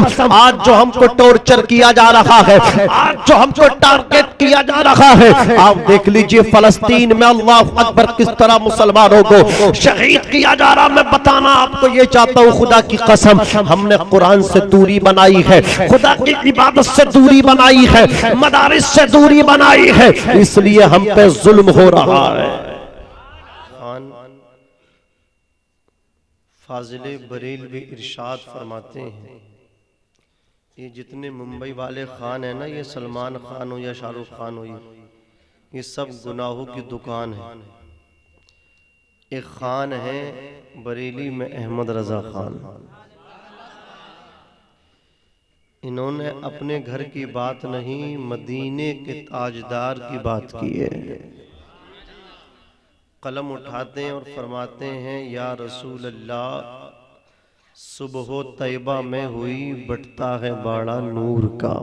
कसम, आज जो हमको टॉर्चर किया जा रहा है, आज जो हमको टारगेट किया जा रहा है, आप देख लीजिए फलस्तीन में अल्लाह अकबर किस तरह मुसलमानों को शहीद किया जा रहा। मैं बताना आपको ये चाहता हूँ, खुदा की कसम हमने कुरान से दूरी बनाई है, खुदा की इबादत से दूरी बनाई है, मदारिस से दूरी बनाई है, इसलिए हम पे जुल्म हो रहा है। फाजिले बरेल भी इरशाद फरमाते हैं, ये जितने मुंबई वाले खान है ना, ये सलमान खान हो या शाहरुख खान हो, ये सब गुनाहों की दुकान है। एक खान है बरेली में अहमद रजा खान, इन्होंने अपने घर की बात नहीं मदीने के ताजदार की बात की है। कलम उठाते हैं और फरमाते हैं, या रसूल अल्लाह सुबह तैयबा में हुई बटता है बाड़ा नूर का।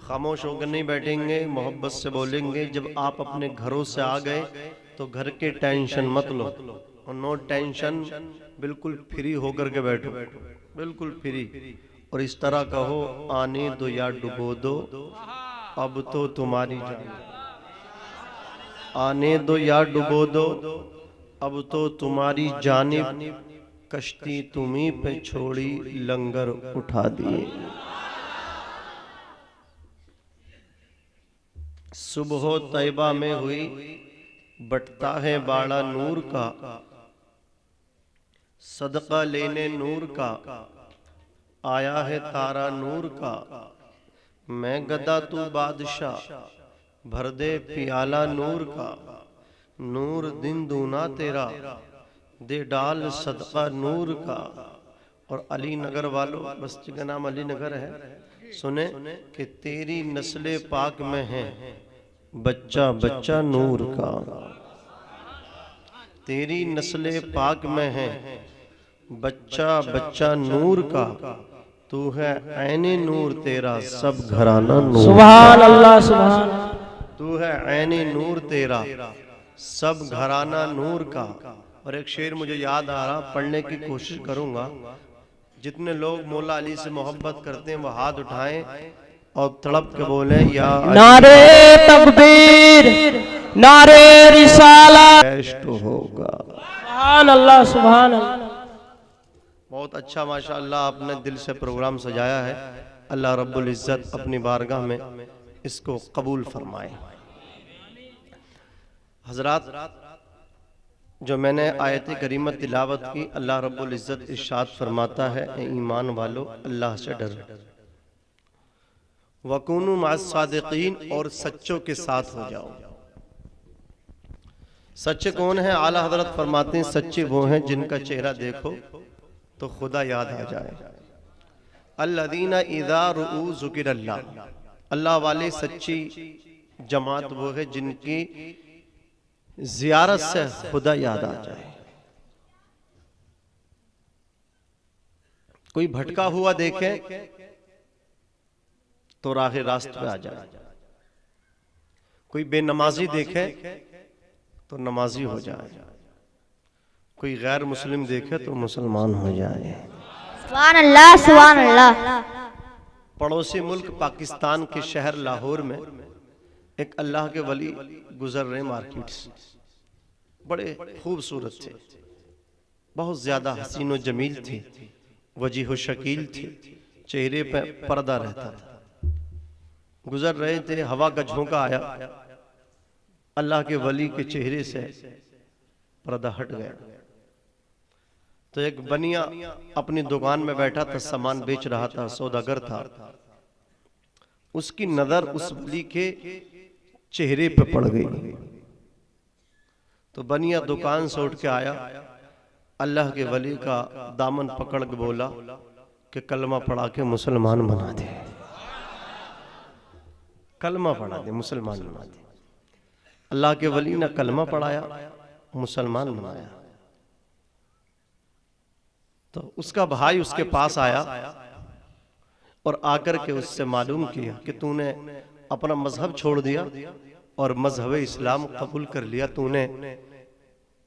खामोश होकर नहीं बैठेंगे, मोहब्बत से बोलेंगे। जब आप अपने घरों से आ गए तो घर के टेंशन मत लो, और नो टेंशन, बिल्कुल फ्री होकर के बैठो, बिल्कुल फ्री। और इस तरह कहो, आने दो या डुबो दो अब तो तुम्हारी जान, आने दो या डुबो दो अब तो तुम्हारी जानिब, कश्ती तुम्ही पे छोड़ी लंगर उठा दिए। सुबह तैयबा में हुई बटता है बाड़ा नूर का, सदका लेने नूर का आया है तारा नूर का। मैं गदा तू बादशाह भर दे पियाला नूर का, नूर दिन दूना तेरा दे डाल सदका नूर का। और अली नगर वालों, बस्ती का नाम अली नगर है, सुने कि तेरी नस्ले पाक में है बच्चा बच्चा नूर का, तेरी नस्ले पाक में है बच्चा बच्चा नूर का। तू है ऐने नूर तेरा सब घराना नूर। सुभान अल्लाह, सुभान। तू है ऐने नूर तेरा सब घराना नूर का। और एक शेर मुझे याद आ रहा, पढ़ने की कोशिश करूंगा। जितने लोग मौला अली से मोहब्बत करते हैं वो हाथ उठाएं और तड़प के बोले, या नारे तकबीर, नारे रिसालत, बेस्ट होगा। सुभान अल्लाह, सुभान अल्लाह। बहुत अच्छा माशाअल्लाह आपने दिल से प्रोग्राम सजाया है। अल्लाह रब्बुल इज्जत अपनी बारगाह में इसको कबूल फरमाए। हजरात, जो मैंने आयत करीमत तिलावत की, अल्लाह रब्बुल इज्जत इरशाद फरमाता है, ईमान वालों अल्लाह से डरो, वकूनु मास सादिकीन, और सच्चों के साथ हो जाओ। सच्चे कौन है? आला हजरत फरमाते हैं, सच्चे वो हैं जिनका चेहरा देखो तो खुदा याद आ जाए। अल्लज़ीना इज़ा रुऊ ज़ुकिरल्लाह, अल्लाह वाले सच्ची जमात वो है जिनकी जियारत से खुदा याद आ जाए। कोई भटका हुआ देखे तो राह रास्त पे आ जाए, कोई बेनमाजी देखे तो नमाजी हो जाए, कोई गैर मुस्लिम देखे तो मुसलमान हो जाए। सुभान अल्लाह, सुभान अल्लाह। पड़ोसी मुल्क पाकिस्तान के शहर लाहौर में एक अल्लाह के वली गुजर रहे मार्केट से, बड़े खूबसूरत थे, बहुत ज्यादा हसीन व जमील थे, वजीह शकील थे, चेहरे पे पर्दा रहता था। गुजर रहे थे, हवा का झोंका आया, अल्लाह के वली के चेहरे से पर्दा हट गया। तो एक बनिया अपनी दुकान में बैठा था, सामान बेच रहा था, सौदागर था। उसकी नजर उस वली के चेहरे पे पड़ गई। तो बनिया दुकान से उठ के आया, अल्लाह के वली का दामन पकड़ के बोला कि कलमा पढ़ा के मुसलमान बना दे, कलमा पढ़ा दे, मुसलमान बना दे। अल्लाह के वली ने कलमा पढ़ाया, मुसलमान बनाया। तो उसका भाई उसके पास आया और आकर के उससे मालूम किया कि तूने अपना मजहब छोड़ दिया और मजहब इस्लाम कबूल कर लिया, तूने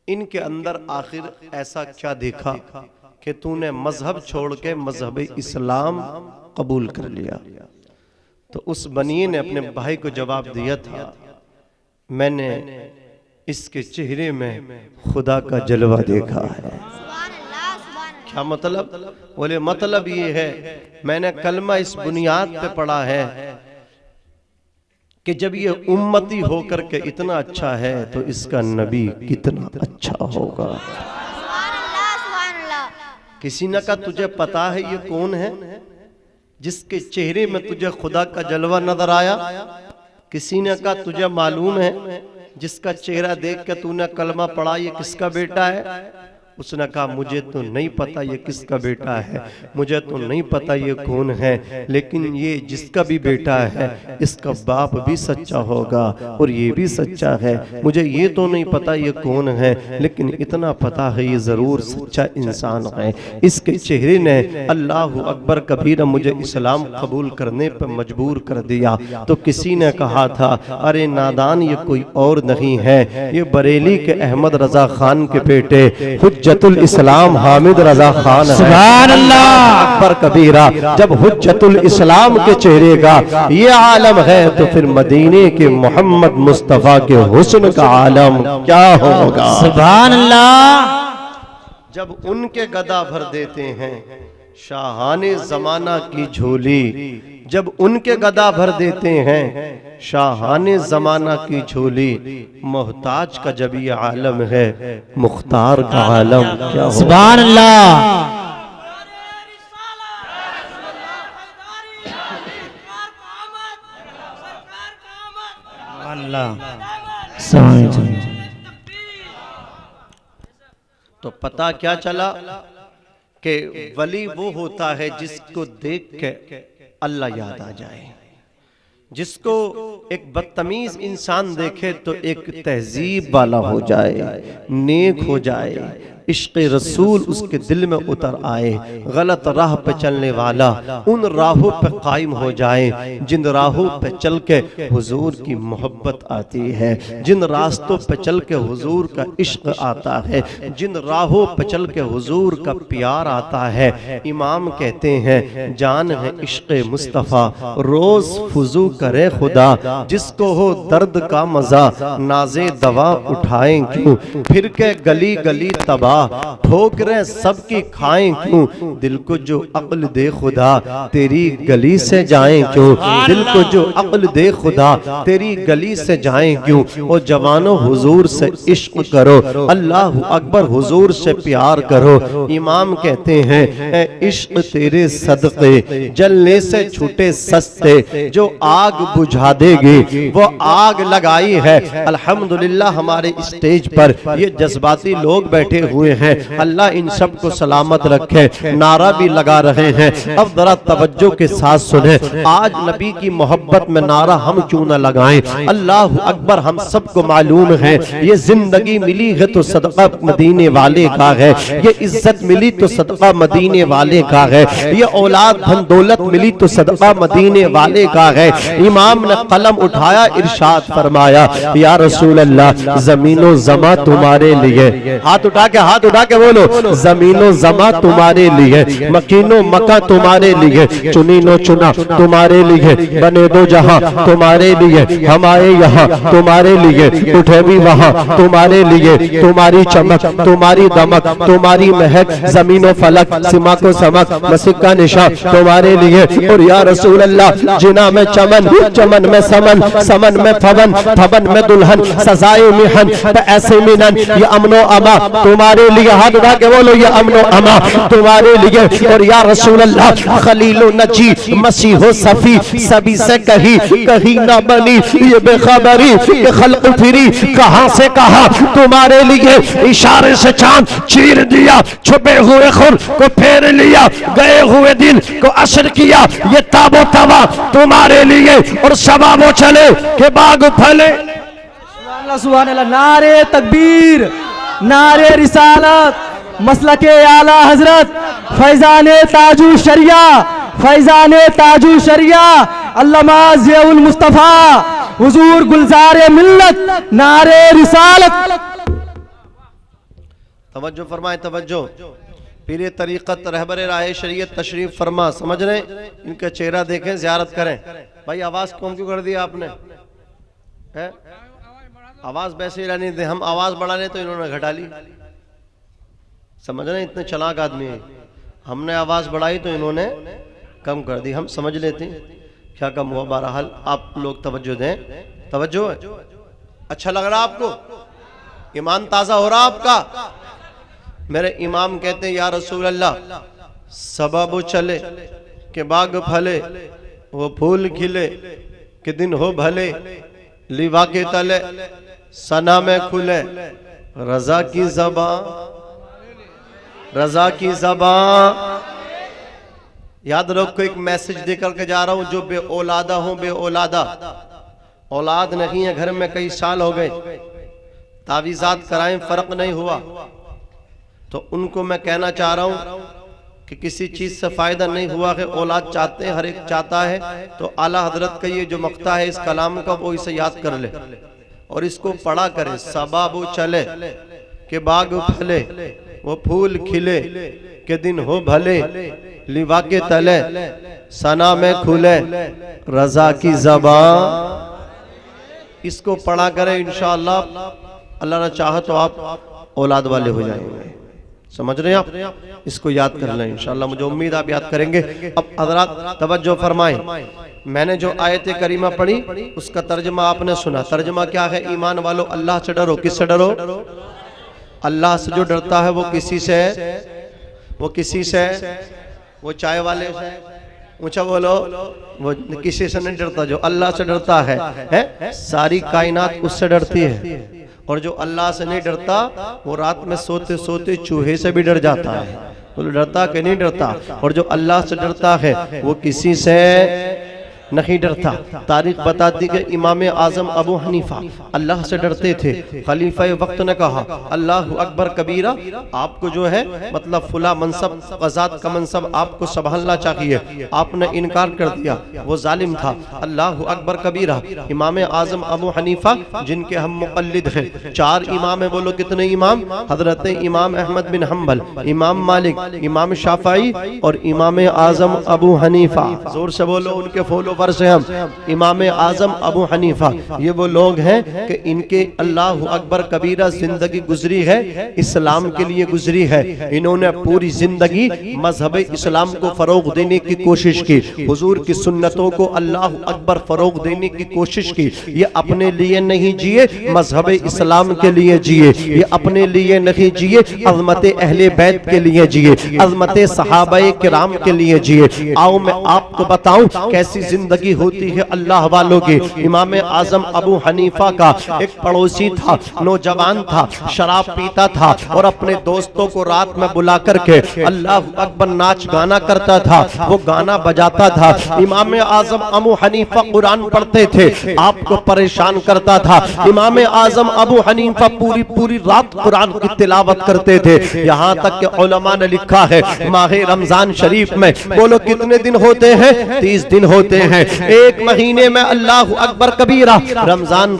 इनके अंदर आखिर ऐसा क्या देखा कि तूने मजहब छोड़ के मजहब इस्लाम कबूल कर लिया। तो उस बनी ने अपने भाई को जवाब दिया था, मैंने इसके चेहरे में खुदा का जलवा देखा है। क्या मतलब? बोले मतलब ये है, मैंने कलमा इस बुनियाद पे पढ़ा है कि जब ये उम्मती होकर के इतना अच्छा है तो इसका नबी कितना अच्छा होगा। किसी ने कहा तुझे पता है ये कौन है जिसके चेहरे में तुझे खुदा का जलवा नजर आया? किसी ने कहा तुझे मालूम है जिसका चेहरा देख के तूने कलमा पढ़ा ये किसका बेटा है? उसने कहा मुझे तो नहीं पता ये किसका बेटा है, मुझे तो नहीं पता ये कौन है, लेकिन ये जिसका भी बेटा है इसका बाप भी सच्चा होगा और ये भी सच्चा है। मुझे ये तो नहीं पता ये कौन है, लेकिन इतना पता है ये जरूर सच्चा इंसान है। इसके चेहरे ने अल्लाह अकबर कबीरा मुझे इस्लाम कबूल करने पर मजबूर कर दिया। तो किसी ने कहा था अरे नादान ये कोई और नहीं है, ये बरेली के अहमद रजा खान के बेटे हुज्जतुल इस्लाम हामिद रजा खान है। सुभान अल्लाह। अकबर कबीरा जब हुज्जतुल इस्लाम के चेहरे का ये आलम है तो फिर मदीने के मोहम्मद मुस्तफा के हुस्न का आलम क्या होगा? सुभान अल्लाह। जब उनके गदा भर देते हैं शाहाने जमाना की झोली, जब उनके गदा भर देते हैं शाहाने जमाना की झोली, मोहताज का जब ये आलम है मुख्तार का आलम क्या होगा? सुभान अल्लाह। तो पता क्या चला कि वली वो होता है जिसको देख के अल्लाह याद आ जाए। जिसको एक बदतमीज इंसान देखे तो एक तहजीब वाला हो जाए, नेक हो जाए, इश्क़ रसूल उसके दिल में उतर आए, गलत राह पे चलने वाला उन राहों पे कायम हो जाए जिन राहों पे चल के हुजूर की मोहब्बत आती है, जिन रास्तों पे चल के हुजूर का इश्क आता है, जिन राहों पे चल के हुजूर का प्यार आता है। इमाम कहते हैं जान है इश्क मुस्तफ़ा रोज फुजू करे खुदा, जिसको हो दर्द का मजा नाजे दवा उठाएं क्यों, फिर के गली गली तबाह ठोकरें सबकी खाएं क्यों, दिल को जो अक्ल दे खुदा तेरी गली से जाएं क्यों, दिल को जो अक्ल दे खुदा तेरी गली से जाएं क्यों। ओ जवानों हुजूर से इश्क करो, अल्लाह अकबर हुजूर से प्यार करो। इमाम कहते हैं इश्क तेरे सदक़े जलने से छूटे सस्ते, जो आग बुझा देगी वो आग लगाई है। अल्हम्दुलिल्लाह हमारे स्टेज पर ये जज्बाती लोग बैठे हुए हैं, अल्लाह इन सब को सलामत रखे। नारा भी लगा रहे हैं, अब जरा तवज्जो के साथ सुने। आज नबी की मोहब्बत में नारा हम क्यों न लगाएं? अल्लाह अकबर हम सबको मालूम है ये जिंदगी मिली है तो सदका मदीने वाले का है, ये इज्जत मिली तो सदका मदीने वाले का है, ये औलाद धन दौलत मिली तो सदका मदीने वाले का है। इमाम ने कलम उठाया इरशाद फरमाया या रसूल अल्लाह जमीनो जमा तुम्हारे लिए, हाथ उठा के बोलो जमीनो जमा तुम्हारे लिए, मकीनो मका तुम्हारे लिए, चुनीनो चुना तुम्हारे लिए, बने दो जहां तुम्हारे लिए, हम आए यहाँ तुम्हारे लिए, उठे भी वहां तुम्हारे लिए, तुम्हारी चमक तुम्हारी दमक तुम्हारी महक जमीनो फलक सिमा को समक मस्जिद का निशा तुम्हारे लिए। और या रसूल अल्लाह जिना में चमन चमन में समन समन में फवन फवन में दुल्हन सजाए मिहन ऐसे मिनन, ये अमनो अमा तुम्हारे लिए, हाथ उठा के बोलो ये अमनो अमा तुम्हारे लिए। और या रसूल अल्लाह खलीलो नजी मसीहो सफी सभी से कहीं कहीं ना बनी ये बेखबरी ये खल्क फिरी कहां से कहा तुम्हारे लिए, इशारे से चांद चीर दिया, छुपे हुए खुर को फेर लिया, गए हुए दिन को असर किया, ये ताबो तवा तुम्हारे लिए और शबाबो चले के बाग फले। सुभान अल्लाह। नारे तकबीर, नारे रिसालत, मसलके आला हजरत, फैजाने ताजू शरिया, फैजाने ताजू शरिया, अल्लामा ज़ियाउल मुस्तफा, हुजूर गुलजारे मिल्लत, नारे रिसालत। तवज्जो फरमाए तवज्जो। पीर तरीक़त रहबर राह शरीयत तशरीफ फरमा, समझ रहे हैं? इनका चेहरा देखें, ज़ियारत करें। भाई आवाज़ कम क्यों कर दी आपने? है आवाज़ वैसे ही रहने दे, हम आवाज़ बढ़ा ले तो इन्होंने घटा ली। समझ रहे हैं? इतने चालाक आदमी है। हमने आवाज़ बढ़ाई तो इन्होंने कम कर दी। हम समझ लेते हैं क्या कम हुआ। बहरहाल आप लोग तवज्जो दें। तवज्जो है? अच्छा लग रहा आपको? ईमान ताज़ा हो रहा आपका? मेरे इमाम कहते हैं या रसूल अल्लाह, सबब चले के बाग फले, वो फूल खिले के दिन हो भले, लिवा के तले सना में खुले, रजा की ज़बां, रजा की ज़बां। याद रखो, एक मैसेज दे करके जा रहा हूं, जो बे औलादा हो, बे औलादा, औलाद नहीं है, घर में कई साल हो गए, तावीज़ात कराएं फर्क नहीं हुआ, तो उनको मैं कहना चाह रहा हूं कि किसी चीज से फायदा नहीं हुआ है, औलाद चाहते हैं, हर एक चाहता है, तो आला हजरत का ये जो मक्ता है इस कलाम का, वो इसे याद कर ले और इसको पढ़ा करे। सबाबो चले के बाग फले, वो फूल खिले के दिन हो भले, लिवा के तले सना में खुले, रजा की ज़बां। इसको पढ़ा करें, इंशाअल्लाह अल्लाह ने चाहा तो आप औलाद वाले हो जाएंगे। समझ रहे हैं आप? इसको याद कर लें इंशाअल्लाह, मुझे उम्मीद आप याद करेंगे। अब हज़रात तवज्जो फरमाएं, मैंने जो आयत करीमा पढ़ी उसका तर्जमा आपने सुना। तर्जमा क्या है? ईमान वालों अल्लाह से डरो। किससे डरो? अल्लाह से जो डरता है वो किसी से, वो किसी से, वो चाय वाले से, ऊंचा बोलो, वो किसी से नहीं डरता। जो अल्लाह से डरता है सारी कायनात उससे डरती है। और जो अल्लाह से नहीं डरता वो रात में सोते सोते चूहे से भी डर जाता है। तो डरता कि नहीं डरता? और जो अल्लाह से डरता है वो किसी से नहीं डरता। तारीख बताती कि इमाम आजम अबू हनीफा अल्लाह से डरते थे। खलीफा वक्त ने कहा अल्लाह अकबर कबीरा, आपको जो है मतलब फुला मनसब ग़ज़ात का मनसब आपको संभालना चाहिए। आपने इनकार कर दिया, वो जालिम था। अल्लाह अकबर कबीरा। इमाम आजम अबू हनीफा जिनके हम मुक़ल्लिद हैं, 4 इमाम है। बोलो कितने इमाम? हजरत इमाम अहमद बिन हम्बल, इमाम मालिक, इमाम शाफ़ई और इमाम आजम अबू हनीफा। जोर से बोलो, उनके फॉलोवर से हम। इमाम आजम अबू हनीफा ये वो लोग हैं कि इनके अल्लाह अकबर कबीरा जिंदगी गुजरी है इस्लाम के लिए गुजरी है। इन्होंने पूरी जिंदगी मजहब इस्लाम को फरोग देने की कोशिश की, हुजूर की सुन्नतों को अल्लाह अकबर फरोग देने की कोशिश की। ये अपने लिए नहीं जिए, मजहब इस्लाम के लिए जिए। ये अपने लिए नहीं जिए, अज़मत अहले बैत के लिए जिए, अज़मत सहाबाए किराम के लिए जिए। आओ मैं आपको बताऊं कैसी जिंदगी होती है अल्लाह वालों की। इमाम आजम अबू हनीफा का एक पड़ोसी था, नौजवान था, शराब पीता था और अपने दोस्तों को रात में बुला करके अल्लाह अकबर नाच गाना करता था, वो गाना बजाता था। इमाम आजम अबू हनीफा कुरान पढ़ते थे, आपको परेशान करता था। इमाम आजम अबू हनीफा पूरी पूरी रात कुरान की तिलावत करते थे। यहाँ तक कि उलमा ने लिखा है माह रमजान शरीफ में, बोलो कितने दिन होते हैं? 30 दिन होते हैं। एक महीने में अल्लाह अकबर कबीरा रमजान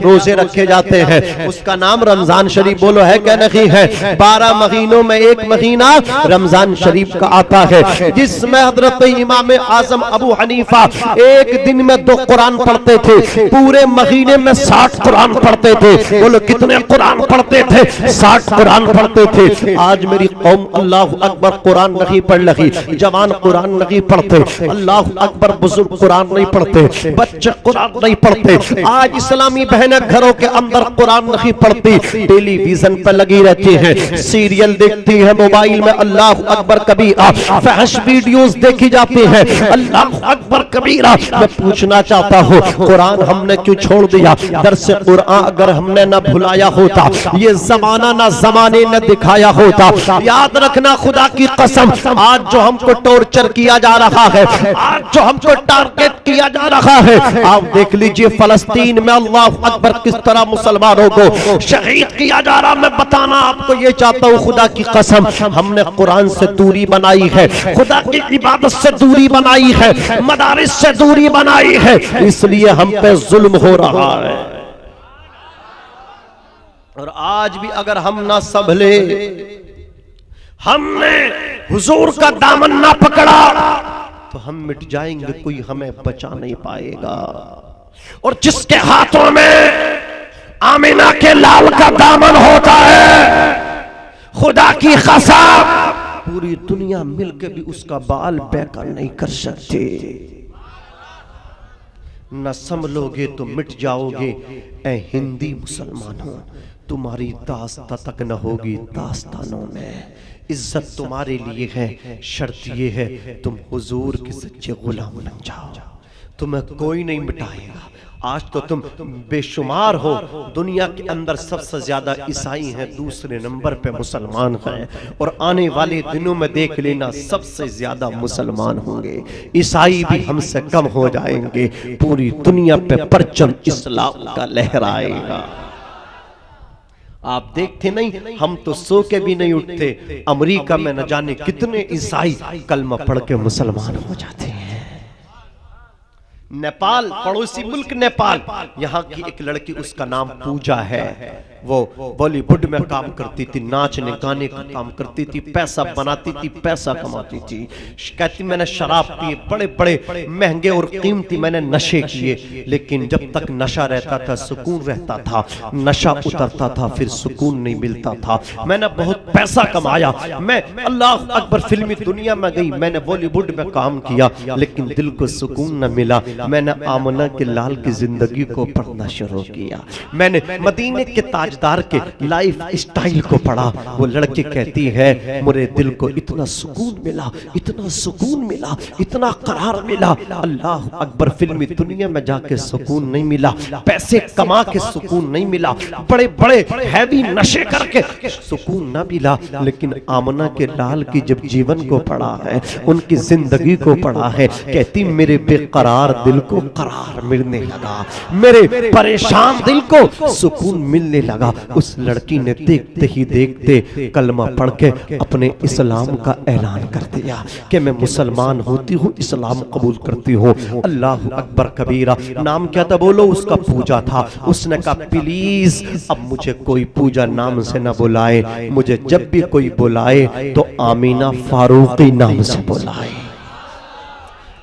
रोजे रखे जाते हैं, उसका नाम रमजान शरीफ। बोलो है क्या नहीं है? 12 महीनों में एक महीना रमजान शरीफ का आता है, जिसमें हजरत इमाम आजम अबू हनीफा एक दिन में 2 कुरान पढ़ते थे, पूरे महीने में 60 कुरान पढ़ते थे। बोलो कितने कुरान पढ़ते थे? 60 कुरान पढ़ते थे। आज मेरी कौम अल्लाह अकबर कुरान नहीं पढ़ रही, जवान कुरान नहीं पढ़ते, अल्लाह अकबर बुजुर्ग कुरान नहीं पढ़ते, बच्चे कुरान नहीं पढ़ते। आज इस्लामी बहनें घरों के अंदर कुरान नहीं पढ़ती, टेलीविजन पर लगी रहती हैं, सीरियल देखती है, मोबाइल में अल्लाह अकबर कबीरा फहश वीडियोस देखी जाती हैं। अल्लाह अकबर कबीरा। मैं पूछना चाहता हूँ कुरान हमने क्यों छोड़ दिया? दर्स कुरान अगर हमने न भुलाया होता, ये जमाना न जमाने न दिखाया होता। याद रखना खुदा की कसम, आज जो हमको टॉर्चर किया जा रहा है, आज जो हमको टारगेट किया जा रहा है, आप देख लीजिए फलस्तीन में अल्लाह अकबर किस तरह मुसलमानों को शहीद किया जा रहा। मैं बताना आपको ये चाहता हूँ खुदा की कसम, हमने कुरान से दूरी बनाई है, खुदा की इबादत से दूरी बनाई है, मदारिस से दूरी बनाई है, इसलिए हम पे जुल्म हो रहा है। और आज भी अगर हम ना संभले, हमने हुजूर का दामन ना पकड़ा तो हम मिट जाएंगे, कोई हमें बचा नहीं पाएगा। और जिसके हाथों में आमिना के लाल का दामन होता है, खुदा की कसम पूरी दुनिया मिलकर भी उसका बाल बेकार नहीं कर सकते। न संभलोगे तो मिट जाओगे ऐ हिंदी मुसलमानों, तुम्हारी दास्तां तक न होगी दास्तानों में। इज्जत तुम्हारे लिए है, शर्त ये है तुम हुजूर के सच्चे गुलाम बन जाओ, तुम्हें कोई नहीं मिटाएगा। आज तो तुम बेशुमार हो, दुनिया के अंदर सबसे ज्यादा ईसाई हैं, दूसरे नंबर पे मुसलमान हैं, और आने वाले दिनों में देख लेना सबसे ज्यादा मुसलमान होंगे, ईसाई भी हमसे कम हो जाएंगे। पूरी दुनिया पे परचम इस्लाम का लहराएगा। आप देखते नहीं, हम तो सो के भी नहीं उठते, अमेरिका में न जाने कितने ईसाई कलमा पढ़ के मुसलमान हो जाते हैं। नेपाल, पड़ोसी मुल्क नेपाल, यहाँ की एक लड़की, उसका नाम पूजा है, वो बॉलीवुड में काम करती थी, नाचने गाने का काम करती थी, पैसा बनाती थी, पैसा कमाती थी। कहती मैंने शराब पिए, बड़े बड़े महंगे और कीमती मैंने नशे किए, लेकिन जब तक नशा रहता था सुकून रहता था, नशा उतरता था फिर सुकून नहीं मिलता था। मैंने बहुत पैसा कमाया, मैं अल्लाह अकबर फिल्मी दुनिया में गई, मैंने बॉलीवुड में काम किया, लेकिन दिल को सुकून न मिला। मैंने आमना के लाल की जिंदगी को पढ़ना शुरू किया, मैंने मदीने के ताजदार के लाइफ स्टाइल को पढ़ा। वो लड़की कहती है मुझे दिल को इतना सुकून मिला, इतना सुकून मिला, इतना करार मिला। अल्लाह अकबर फिल्मी दुनिया में जाके सुकून नहीं मिला, पैसे कमा के सुकून नहीं मिला, बड़े बड़े हैवी नशे करके सुकून न मिला, लेकिन आमना के लाल की जब जीवन को पढ़ा है, उनकी जिंदगी को पढ़ा है, कहती मेरे बेकरार दिल को करार मिलने लगा, मेरे परेशान दिल को सुकून मिलने लगा। उस लड़की ने देखते ही देखते कलमा पढ़ के अपने इस्लाम का ऐलान कर दिया कि मैं मुसलमान होती हूँ, इस्लाम कबूल करती हूँ। अल्लाह अकबर कबीरा। नाम क्या था बोलो? उसका पूजा था। उसने कहा प्लीज अब मुझे कोई पूजा नाम से ना बुलाए, मुझे जब भी कोई बुलाए तो आमीना फारूकी नाम से बुलाए।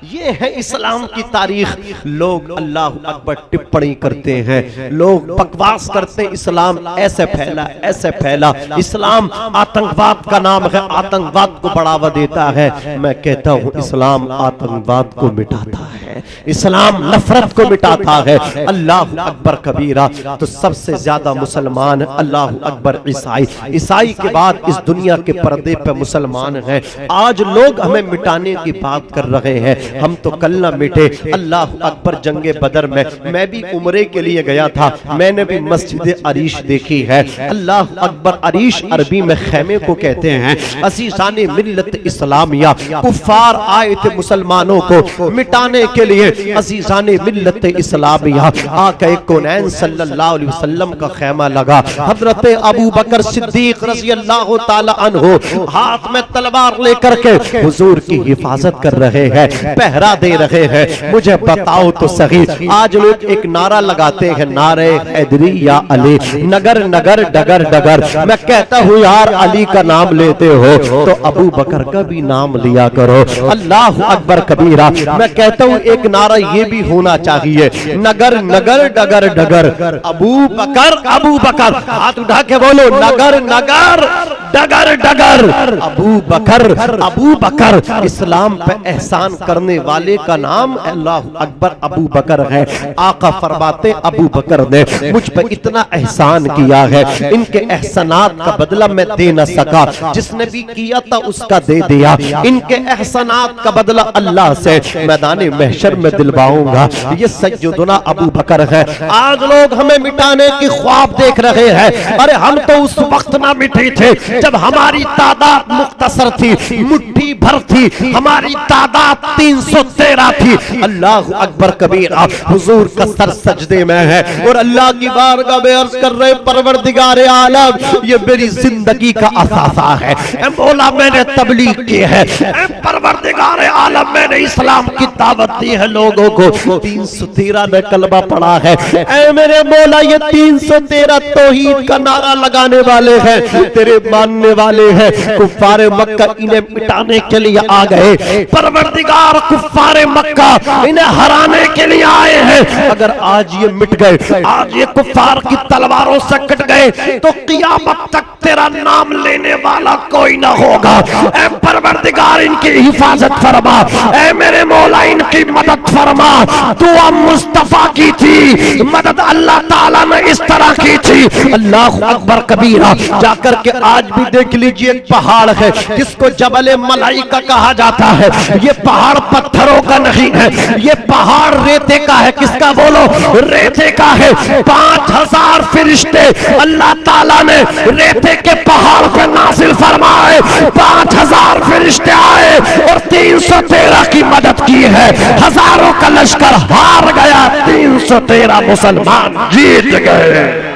ये है इस्लाम की तारीख। लोग अल्लाह अकबर टिप्पणी करते हैं, लोग बकवास करते हैं, इस्लाम ऐसे फैला, ऐसे फैला, इस्लाम आतंकवाद का नाम है, आतंकवाद को बढ़ावा देता है। मैं कहता हूँ इस्लाम आतंकवाद को मिटाता है, इस्लाम नफरत को मिटाता है। अल्लाह अकबर कबीरा। तो सबसे ज्यादा मुसलमान अल्लाह अकबर ईसाई, ईसाई के बाद इस दुनिया के पर्दे पे मुसलमान हैं। आज लोग हमें मिटाने की बात कर रहे हैं, हम तो कल ना मिटे। अल्लाह अकबर जंगे बदर में मैं भी उम्रे के लिए गया था, मैंने भी मस्जिद अरीश देखी है। अल्लाह अकबर, अरीश अरबी में खेमे को कहते हैं। अज़ीज़ाने मिल्लत इस्लामिया, कुफ्फार आए थे मुसलमानों को मिटाने के लिए। अज़ीज़ाने मिल्लत इस्लामिया, आक़ा कौनैन सल्लल्लाहु अलैहि वसल्लम का खेमा लगा। हजरत अबू बकर सिद्दीक रज़ी अल्लाह ताला अन्हु हाथ में तलवार लेकर के हुजूर की हिफाजत कर रहे हैं, पहरा दे रहे हैं। मुझे बताओ तो सही, आज लोग एक नारा लगाते हैं, नारे हैदरी या अली, नगर नगर डगर डगर। मैं कहता हूँ यार अली का नाम लेते हो तो अबू बकर का भी नाम लिया करो। अल्लाह अकबर कबीरा। मैं कहता हूँ एक नारा ये भी होना चाहिए, नगर नगर डगर डगर अबू बकर, अबू बकर। हाथ उठा के बोलो, नगर नगर डगर डगर अबू बकर, अबू बकर। इस्लाम पे एहसान करने वाले का नाम अल्लाह अकबर अबू बकर है। आका फरमाते अबू बकर ने मुझ पर इतना एहसान किया है, इनके एहसानात का बदला मैं दे न सका, जिसने भी किया था उसका दे दिया। इनके एहसानात का बदला अल्लाह से मैदाने महशर में दिलवाऊंगा। ये सज्जुदना अबू बकर है। आज लोग हमें मिटाने की ख्वाब देख रहे हैं। अरे हम तो उस वक्त ना मिटे थे जब हमारी तादाद मुख्तसर थी, मुट्ठी भर थी, हमारी तादाद 313 थी। अल्लाह अकबर कबीरा। हुजूर का सर सजदे में है और अल्लाह की बारगाह में अर्ज कर रहे परवरदिगार आलम, ये मेरी जिंदगी का असासा है। ऐ मौला मैंने तबलीग की है, ऐ परवरदिगार आलम मैंने इस्लाम की दावत दी है लोगों को। 313 में कलमा पढ़ा है। ऐ मेरे मौला ये 313 तौहीद का नारा लगाने वाले हैं। तेरे मानने वाले हैं, कुफ्फार मक्का इन्हें मिटाने के लिए आ गए। परवरदिगार कुफ्फार मक्का इन्हें हराने के लिए आए हैं। अगर आज ये मिट गए, आज ये कुफ्फार की तलवारों से कट गए, तो क़यामत तक तेरा नाम लेने वाला कोई ना होगा। ऐ परवरदिगार इनकी हिफाजत फरमा, ऐ मेरे मौला इनकी मदद फरमा। दुआ मुस्तफा की थी, मदद अल्लाह ताला ने इस तरह की थी। अल्लाह अकबर कबीरा। जाकर के आज भी देख लीजिए, एक पहाड़ है जिसको जबल मलाइका कहा जाता है। ये पहाड़ पत्थरों का नहीं है, ये पहाड़ रेते का है। किसका बोलो? रेते का है। 5000 फरिश्ते अल्लाह ताला ने रेते के पहाड़ पे नाजिल फरमाए। 5000 फरिश्ते आए और 313 की मदद की है। हजारों का लश्कर हार गया, 313 मुसलमान जीत गए।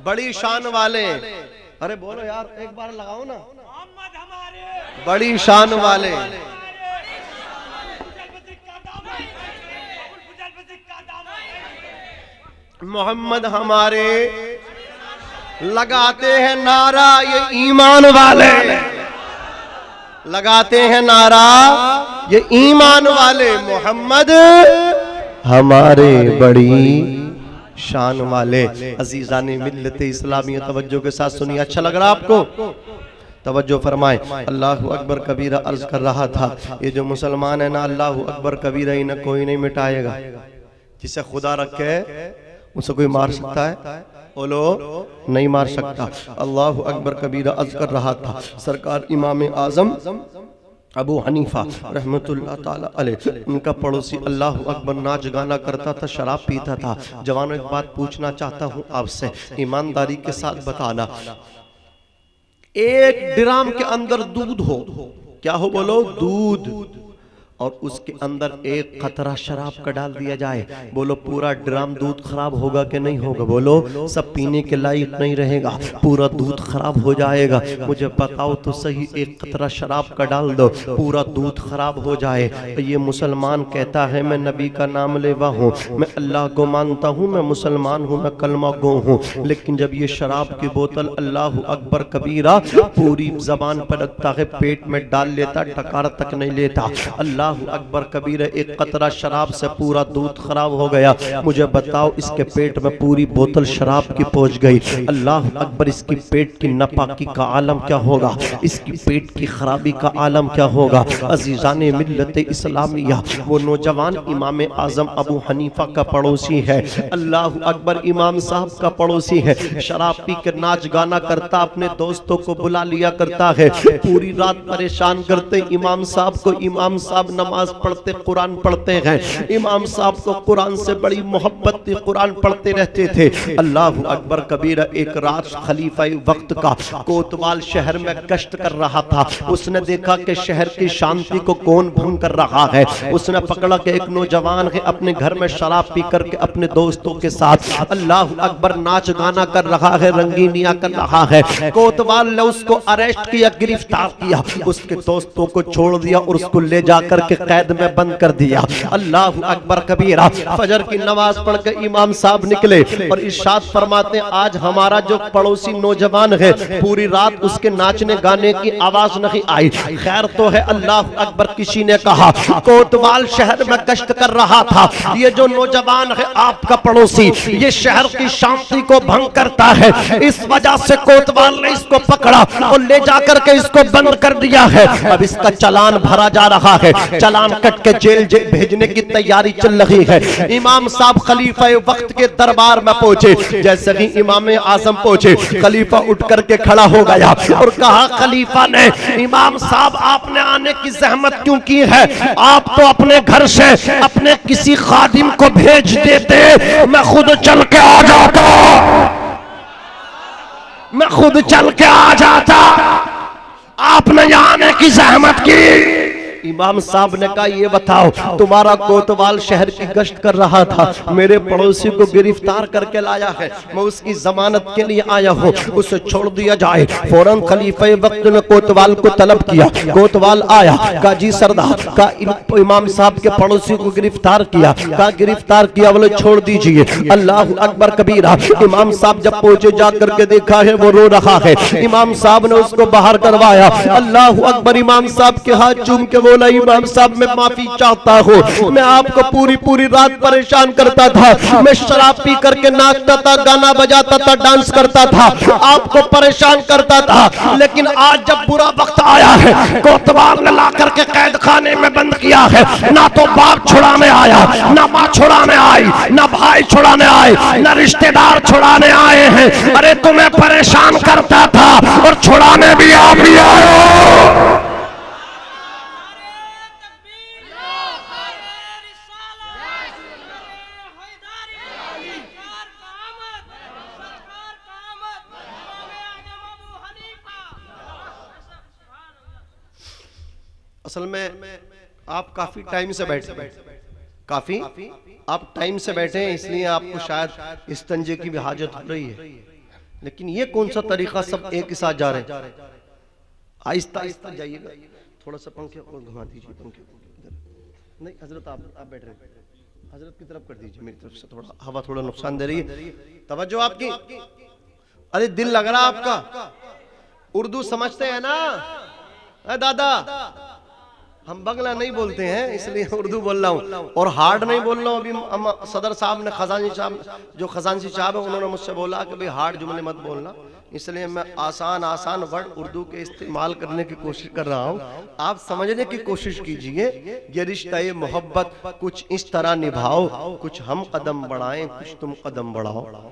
बड़ी शान वाले, अरे बोलो यार, एक बार लगाओ ना। बड़ी शान वाले, मोहम्मद हमारे, लगाते हैं नारा ये ईमान वाले, लगाते हैं नारा ये ईमान वाले, मोहम्मद हमारे बड़ी शान वाले। अजीजाने मिल्लत इस्लामी, तवज्जो के साथ सुनिए। अच्छा लग रहा आपको? तवज्जो फरमाए। अल्लाहु अकबर कबीरा अर्ज कर रहा था, ये जो मुसलमान है ना, अल्लाहु अकबर कबीरा इन्हें कोई नहीं मिटाएगा। जिसे खुदा रखे उसे कोई मार सकता है? बोलो, नहीं मार सकता। अल्लाहु अकबर कबीरा अर्ज कर रहा था। सरकार इमाम आजम अबू हनीफा रहमतुल्लाह ताला अलैह, उनका पड़ोसी अल्लाहु अकबर नाच गाना करता था, शराब पीता था। जवानों, एक बात पूछना चाहता हूँ आपसे, ईमानदारी के साथ बताना। एक ड्राम के अंदर दूध हो, क्या हो? बोलो, दूध, और उसके अंदर एक कतरा शराब का डाल दिया जाए, बोलो पूरा ड्राम दूध खराब होगा कि नहीं होगा? बोलो, सब पीने के लायक नहीं रहेगा, पूरा दूध खराब हो जाएगा। मुझे बताओ तो सही, एक कतरा शराब का डाल दो, पूरा दूध खराब हो जाए। ये मुसलमान कहता है मैं नबी का नाम लेवा हूँ, मैं अल्लाह को मानता हूँ, मैं मुसलमान हूँ, मैं कलमा गो हूँ, लेकिन जब ये शराब की बोतल अल्लाह अकबर कबीरा पूरी जबान पर रखता है, पेट में डाल लेता, टकार तक नहीं लेता। अल्लाह अकबर कबीर, एक कतरा शराब से पूरा दूध खराब हो गया। मुझे बताओ, इसके पेट में पूरी बोतल शराब की पहुंच गई। अल्लाह अकबर, इसकी पेट की नापाकी का आलम क्या होगा? इसकी पेट की खराबी का आलम क्या होगा? अजीजाने मिल्लत इस्लामिया, वो नौजवान इमाम आजम अबू हनीफा का पड़ोसी है। अल्लाह अकबर, इमाम साहब का पड़ोसी है। शराब पी कर नाच गाना करता, अपने दोस्तों को बुला लिया करता है, पूरी रात परेशान करते इमाम साहब को। इमाम साहब नमाज पढ़ते, कुरान पढ़ते हैं। इमाम साहब को कुरान से बड़ी मोहब्बत थी, कुरान पढ़ते रहते थे। अल्लाह अकबर कबीरा एक रात खलीफा वक्त का कोतवाल शहर में गश्त कर रहा था। उसने देखा कि शहर की शांति को कौन भंग कर रहा है। उसने पकड़ा कि एक नौजवान है अपने घर में शराब पी करके अपने दोस्तों के साथ अल्लाह अकबर नाच गाना कर रहा है, रंगीनियां कर रहा है। कोतवाल ने उसको अरेस्ट किया, गिरफ्तार किया, उसके दोस्तों को छोड़ दिया और उसको ले जाकर के कैद में बंद कर दिया। अल्लाह अकबर कबीरा। फजर की नमाज पढ़ के इमाम साहब निकले और इरशाद फरमाते हैं, आज हमारा जो पड़ोसी नौजवान है, पूरी रात उसके नाचने गाने की आवाज नहीं आई। खैर तो है। अल्लाह अकबर। किसी ने कहा कोतवाल शहर में गश्त कर रहा था, ये जो नौजवान है आपका पड़ोसी, ये शहर की शांति को भंग करता है, इस वजह से कोतवाल ने इसको पकड़ा और ले जाकर के इसको बंद कर दिया है। अब इसका चालान भरा जा रहा है, चालान कट के जेल भेजने की तैयारी चल रही है। इमाम साहब खलीफा वक्त के दरबार में पहुंचे। जैसे ही इमाम आजम पहुंचे, खलीफा उठ करके खड़ा हो गया और कहा, खलीफा ने, इमाम साहब आपने आने की जहमत क्यों की है? आप तो अपने घर से अपने किसी खादिम को भेज देते, मैं खुद चल के आ जाता, मैं खुद चल के आ जाता। आपने आने की जहमत की, इमाम साहब ने कहा ये बताओ, तुम्हारा कोतवाल शहर की गश्त कर रहा था, मेरे पड़ोसी को गिरफ्तार करके लाया है, मैं उसकी जमानत के लिए आया हूँ, उसे छोड़ दिया जाए। फौरन खलीफे वक्त ने कोतवाल को तलब किया, कोतवाल आया, कहा जी सरदार, का इमाम साहब के पड़ोसी को गिरफ्तार किया, कहा गिरफ्तार किया, बोले छोड़ दीजिए। अल्लाह अकबर कबीरा। इमाम साहब जब पहुंचे, जा करके देखा है वो रो रहा है। इमाम साहब ने उसको बाहर करवाया। अल्लाह अकबर। इमाम साहब के हाथ चूम के बोला, इमाम साहब मैं माफी चाहता हूँ, मैं आपको पूरी पूरी रात परेशान करता था, मैं शराब पी करके नाचता था, गाना बजाता था, डांस करता था, आपको परेशान करता था, लेकिन आज जब बुरा वक्त आया है, कोतवाल ने ला करके कैद खाने में बंद किया है, ना तो बाप छुड़ाने आया, ना माँ छुड़ाने आई, ना भाई छुड़ाने आए, ना रिश्तेदार छुड़ाने आए हैं। अरे तुम्हें परेशान करता था और छुड़ाने भी आप ही आए। असल में आप काफी टाइम से बैठे, काफी आप टाइम से बैठे हैं, इसलिए आपको शायद इस तंजे की भी हाजत हो रही है, लेकिन ये कौन सा तरीका, सब एक ही साथ जा रहे हैं। आहिस्ता आहिस्ता जाइएगा, थोड़ा सा पंखे को घुमा दीजिए, पंखे नहीं हजरत आप बैठ रहे हैं, हजरत की तरफ कर दीजिए, मेरी तरफ से थोड़ा हवा थोड़ा नुकसान दे रही है, तवज्जो आपकी। अरे दिल लग रहा आपका, उर्दू समझते हैं ना दादा, हम बंगला नहीं बोलते हैं इसलिए उर्दू बोल रहा हूँ, और हार्ड नहीं बोल रहा हूँ। अभी सदर साहब ने, खजांची साहब, जो खजांची साहब है, उन्होंने मुझसे बोला कि भाई हार्ड जुमले मत बोलना, इसलिए मैं आसान आसान वर्ड उर्दू के इस्तेमाल करने की कोशिश कर रहा हूँ। आप समझने की कोशिश कीजिए, ये रिश्ता मोहब्बत कुछ इस तरह निभाओ, कुछ हम कदम बढ़ाएं, कुछ तुम कदम बढ़ाओ,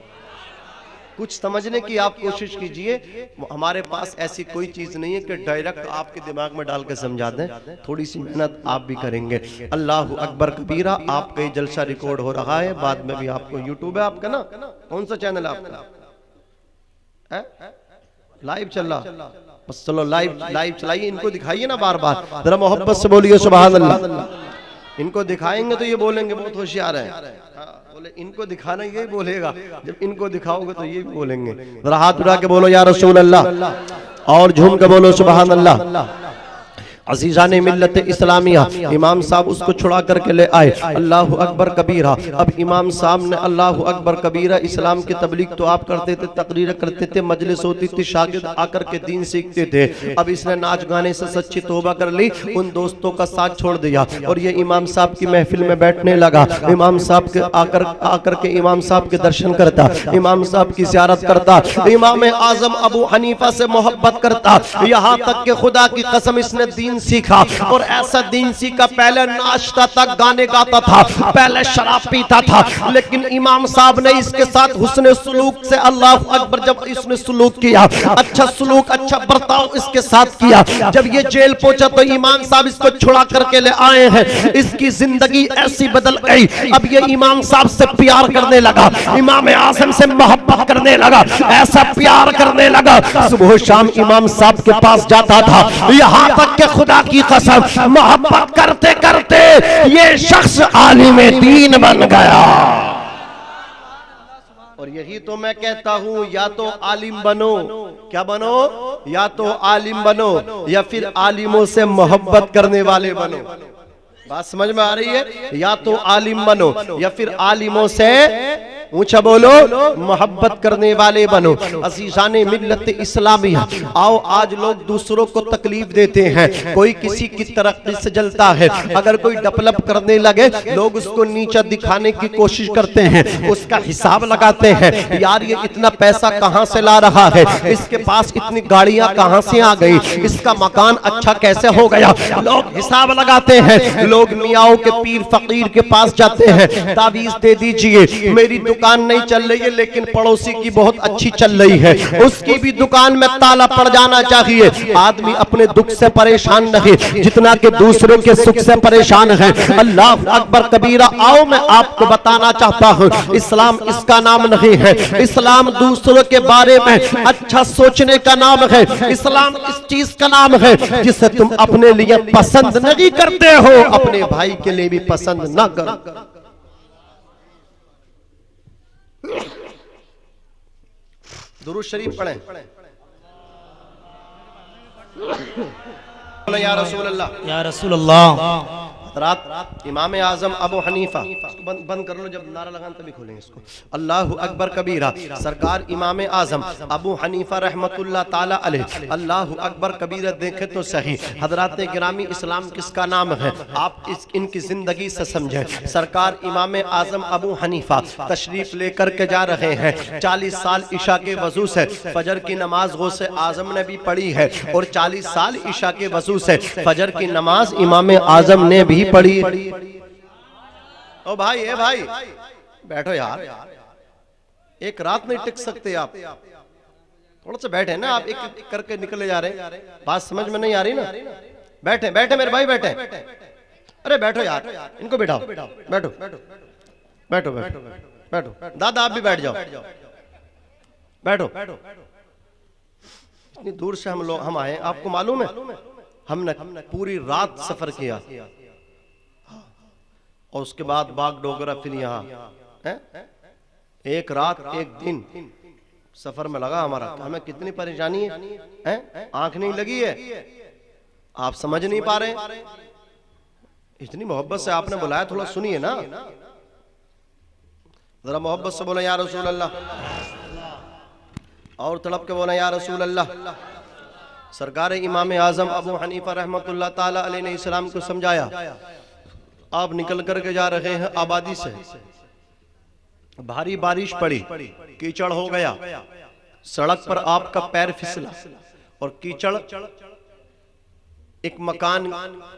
कुछ समझने की आप कोशिश कीजिए। हमारे पास ऐसी कोई चीज नहीं है कि डायरेक्ट आपके दिमाग में डाल के समझा दें, थोड़ी सी मेहनत आप भी करेंगे। अल्लाह अकबर कबीरा। आपका ये जलसा रिकॉर्ड हो रहा है, बाद में भी आपको यूट्यूब है आपका ना, कौन सा चैनल है आपका? लाइव चल रहा, बस चलो लाइव चलाइए, इनको दिखाइए ना बार बार, जरा मोहब्बत से बोलिए सुभान अल्लाह। इनको दिखाएंगे तो ये बोलेंगे बहुत होशियार है, बोले इनको दिखाना यही बोलेगा, जब इनको दिखाओगे तो ये भी बोलेंगे। जरा हाथ उठा के बोलो या रसूल अल्लाह, और झूम के बोलो सुभान अल्लाह। अजीज़ान मिल्लत इस्लामिया, इमाम साहब उसको छुड़ा करके ले आए। अल्लाह अकबर कबीरा। अब इमाम साहब ने अल्लाह अकबर कबीरा, इस्लाम की तबलीग तो आप करते थे, तकरीर करते थे, मजलिस होती थी, शागिर्द आकर के दीन सीखते थे। अब इसने नाच गाने से सच्ची तौबा कर ली, उन दोस्तों का साथ छोड़ दिया और ये इमाम साहब की महफिल में बैठने लगा। इमाम साहब के आकर के इमाम साहब के दर्शन करता, इमाम साहब की ज़ियारत करता, इमाम आजम अबू हनीफा से मोहब्बत करता, यहाँ तक कि खुदा की कसम इसने दीन सीखा। और ऐसा दीन सीखा, पहले नाचता था, गाने गाता था, पहले शराब पीता था, लेकिन इमाम साहब ने इसके साथ हुस्न सुलूक से, अल्लाह अकबर, जब इसने सुलूक किया, अच्छा सुलूक, अच्छा बर्ताव इसके साथ किया। जब ये जेल पहुंचा तो इमाम साहब इसको छुड़ा करके ले आए हैं। इसकी जिंदगी ऐसी बदल गई, अब ये इमाम साहब से प्यार करने लगा, इमाम आजम से मोहब्बत करने लगा, ऐसा प्यार करने लगा, सुबह शाम इमाम साहब के पास जाता था। यहाँ तक के खुदा की कसम, मोहब्बत करते करते ये शख्स आलिम दीन बन गया। और यही तो मैं कहता हूं, या तो आलिम बनो, क्या बनो, या तो आलिम बनो या फिर आलिमों से मोहब्बत करने वाले बनो। बात समझ में आ रही है? या तो आलिम बनो या फिर आलिमों से, ऊंचा बोलो, मोहब्बत करने वाले बनो। अज़ीज़ान मिल्लत इस्लामिया, आओ आज लोग दूसरों को तकलीफ देते हैं, कोई किसी की तरक्की से जलता है, अगर कोई डेवलप करने लगे लोग उसको नीचा दिखाने की कोशिश करते हैं, उसका हिसाब लगाते हैं, यार ये इतना पैसा कहां से ला रहा है, इसके पास इतनी गाड़ियां कहां से आ गई, इसका मकान अच्छा कैसे हो गया, लोग हिसाब लगाते हैं। लोग मियाओं के पीर फकीर के पास जाते हैं, तावीज दे दीजिए, मेरी दुकान नहीं चल रही है लेकिन पड़ोसी की बहुत अच्छी चल रही है, उसकी भी दुकान में ताला पड़ जाना चाहिए। आदमी अपने दुख से परेशान रहे जितना कि दूसरों के सुख से परेशान है। अल्लाह अकबर कबीरा। आओ मैं आपको बताना चाहता हूँ, इस्लाम इसका नाम नहीं है। इस्लाम दूसरों के बारे में अच्छा सोचने का नाम है। इस्लाम इस चीज का नाम है जिसे तुम अपने लिए पसंद नहीं करते हो, अपने भाई के लिए भी पसंद ना करो। दुरूद शरीफ पढ़ें। या रसूल अल्लाह, या रसूल अल्लाह। रात इमाम आजम अबू हनीफा, बंद कर लो, जब नारा लगान तभी खोलेंगे इसको। अल्लाह अकबर कबीरा। सरकार इमाम आजम अबू हनीफा रहमतुल्लाह ताला अलैह, अल्लाह अकबर कबीरा देखे तो सही। हजरात गिरामी, इस्लाम किसका नाम है आप इनकी जिंदगी से समझें। सरकार इमाम आजम अबू हनीफा तशरीफ लेकर के जा रहे हैं। 40 साल ईशा के वजू से फजर की नमाज गौसे आजम ने भी पढ़ी है और 40 साल ईशा के वजू से फजर की नमाज इमाम आजम ने भी पढ़ी। ओ भाई, ए भाई बैठो यार, एक रात नहीं टिक सकते आप, थोड़ा सा बैठे ना आप, एक करके निकले जा रहे, बात समझ में नहीं आ रही ना। बैठे बैठे मेरे भाई बैठे, अरे बैठो यार, इनको बिठाओ, बैठो बैठो बैठो बैठो, दादा आप भी बैठ जाओ, बैठो। इतनी दूर से हम आए, आपको मालूम है हमने पूरी रात सफर किया और उसके बाद बाग डोगरा, फिर यहाँ एक रात एक दिन सफर में लगा हमारा। हमें कितनी परेशानी है, आंख नहीं लगी है, आप समझ नहीं पा रहे। इतनी मोहब्बत से आपने बुलाया, थोड़ा सुनिए ना, जरा मोहब्बत से बोला या रसूल अल्लाह, और तड़प के बोला या रसूल अल्लाह। सरकार इमाम आजम अबू हनीफा रहमतुल्लाह ताला अलैह ने इस्लाम को समझाया। आप निकल करके जा रहे हैं आबादी से, भारी बारिश पड़ी, कीचड़ हो गया, सड़क पर आपका पैर फिसला और कीचड़ एक मकान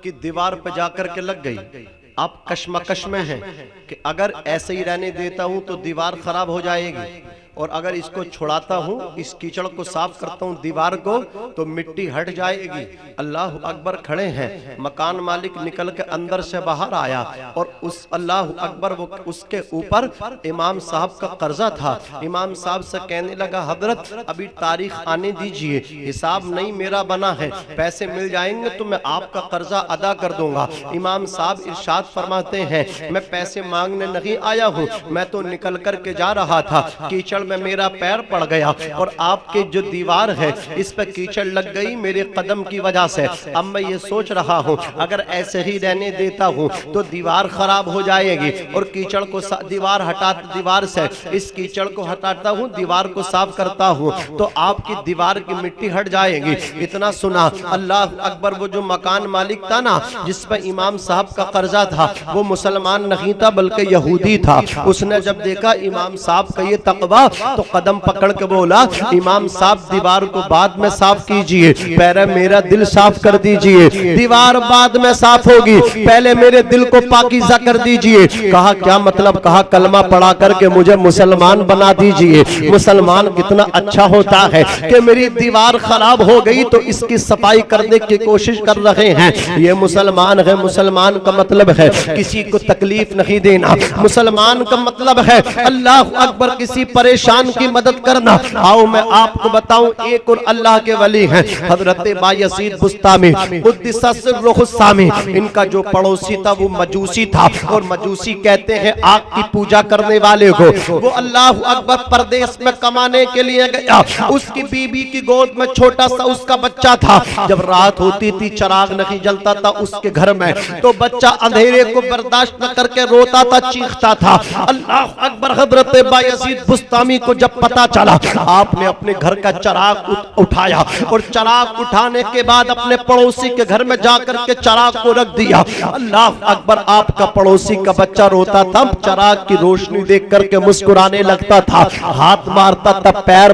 की दीवार पर जाकर के लग गई। आप कश्मकश में हैं कि अगर ऐसे ही रहने देता हूं तो दीवार खराब हो जाएगी, और अगर इसको छुड़ाता हूं, इस कीचड़ को साफ करता हूं दीवार को, तो मिट्टी हट जाएगी। अल्लाह अकबर खड़े हैं, मकान मालिक निकल के अंदर से बाहर आया और उस अल्लाह अकबर वो उसके ऊपर इमाम साहब का कर्जा था। इमाम साहब से कहने लगा, हजरत अभी तारीख आने दीजिए, हिसाब नहीं मेरा बना है, पैसे मिल जाएंगे तो मैं आपका कर्जा अदा कर दूंगा। इमाम साहब इरशाद फरमाते हैं, मैं पैसे मांगने नहीं आया हूँ, मैं तो निकल करके जा रहा था, कीचड़ में मेरा पैर पड़ गया और आपके जो दीवार है इस पर कीचड़ लग गई मेरे कदम की वजह से। अब मैं ये सोच रहा हूँ अगर ऐसे ही रहने देता हूँ तो दीवार खराब हो जाएगी, और कीचड़ को दीवार से इस कीचड़ को हटाता हूँ, दीवार को साफ करता हूँ तो आपकी दीवार की मिट्टी हट जाएगी। इतना सुना, अल्लाह अकबर, वो जो मकान मालिक था ना जिस पर इमाम साहब का कर्जा था, वो मुसलमान नहीं था बल्कि यहूदी था। उसने जब देखा इमाम साहब का ये तकवा तो कदम पकड़ के बोला, इमाम साहब दीवार को बाद में साफ कीजिए, पहले मेरा दिल साफ कर दीजिए, दीवार बाद में साफ होगी, पहले मेरे दिल को पाकीज़ा कर दीजिए। कहा क्या मतलब? कहा कलमा पढ़ा करके मुझे मुसलमान बना दीजिए। मुसलमान कितना अच्छा होता है कि मेरी दीवार खराब हो गई तो इसकी सफाई करने की कोशिश कर रहे हैं। ये मुसलमान है, मुसलमान का मतलब है किसी को तकलीफ नहीं देना, मुसलमान का मतलब है अल्लाह अकबर किसी परेशान की मदद करना। आओ मैं आपको बताऊं, एक और अल्लाह के वली हैं हजरत बायजीद बुस्तामी कुद्दिसा सिर्रुहुस्सामी, इनका जो पड़ोसी था वो मजूसी था, और मजूसी कहते हैं आग की पूजा करने वाले को। वो अल्लाह अकबर परदेश में कमाने के लिए गया, उसकी बीबी की गोद में छोटा सा उसका बच्चा था। जब रात होती थी चिराग नहीं जलता था उसके घर में, तो बच्चा अंधेरे को बर्दाश्त न करके रोता था, चीखता था। अल्लाह अकबर, हजरत बायजीद बुस्तामी बुस्तामी को जब पता चला, आपने अपने घर का चराग उठाया और चराग उठाने के बाद अपने पड़ोसी के घर में जाकर के चराग को रख दिया। अल्लाह अकबर, आपका पड़ोसी का बच्चा रोता था, चराग की रोशनी देख करके मुस्कुराने लगता था, हाथ मारता था, पैर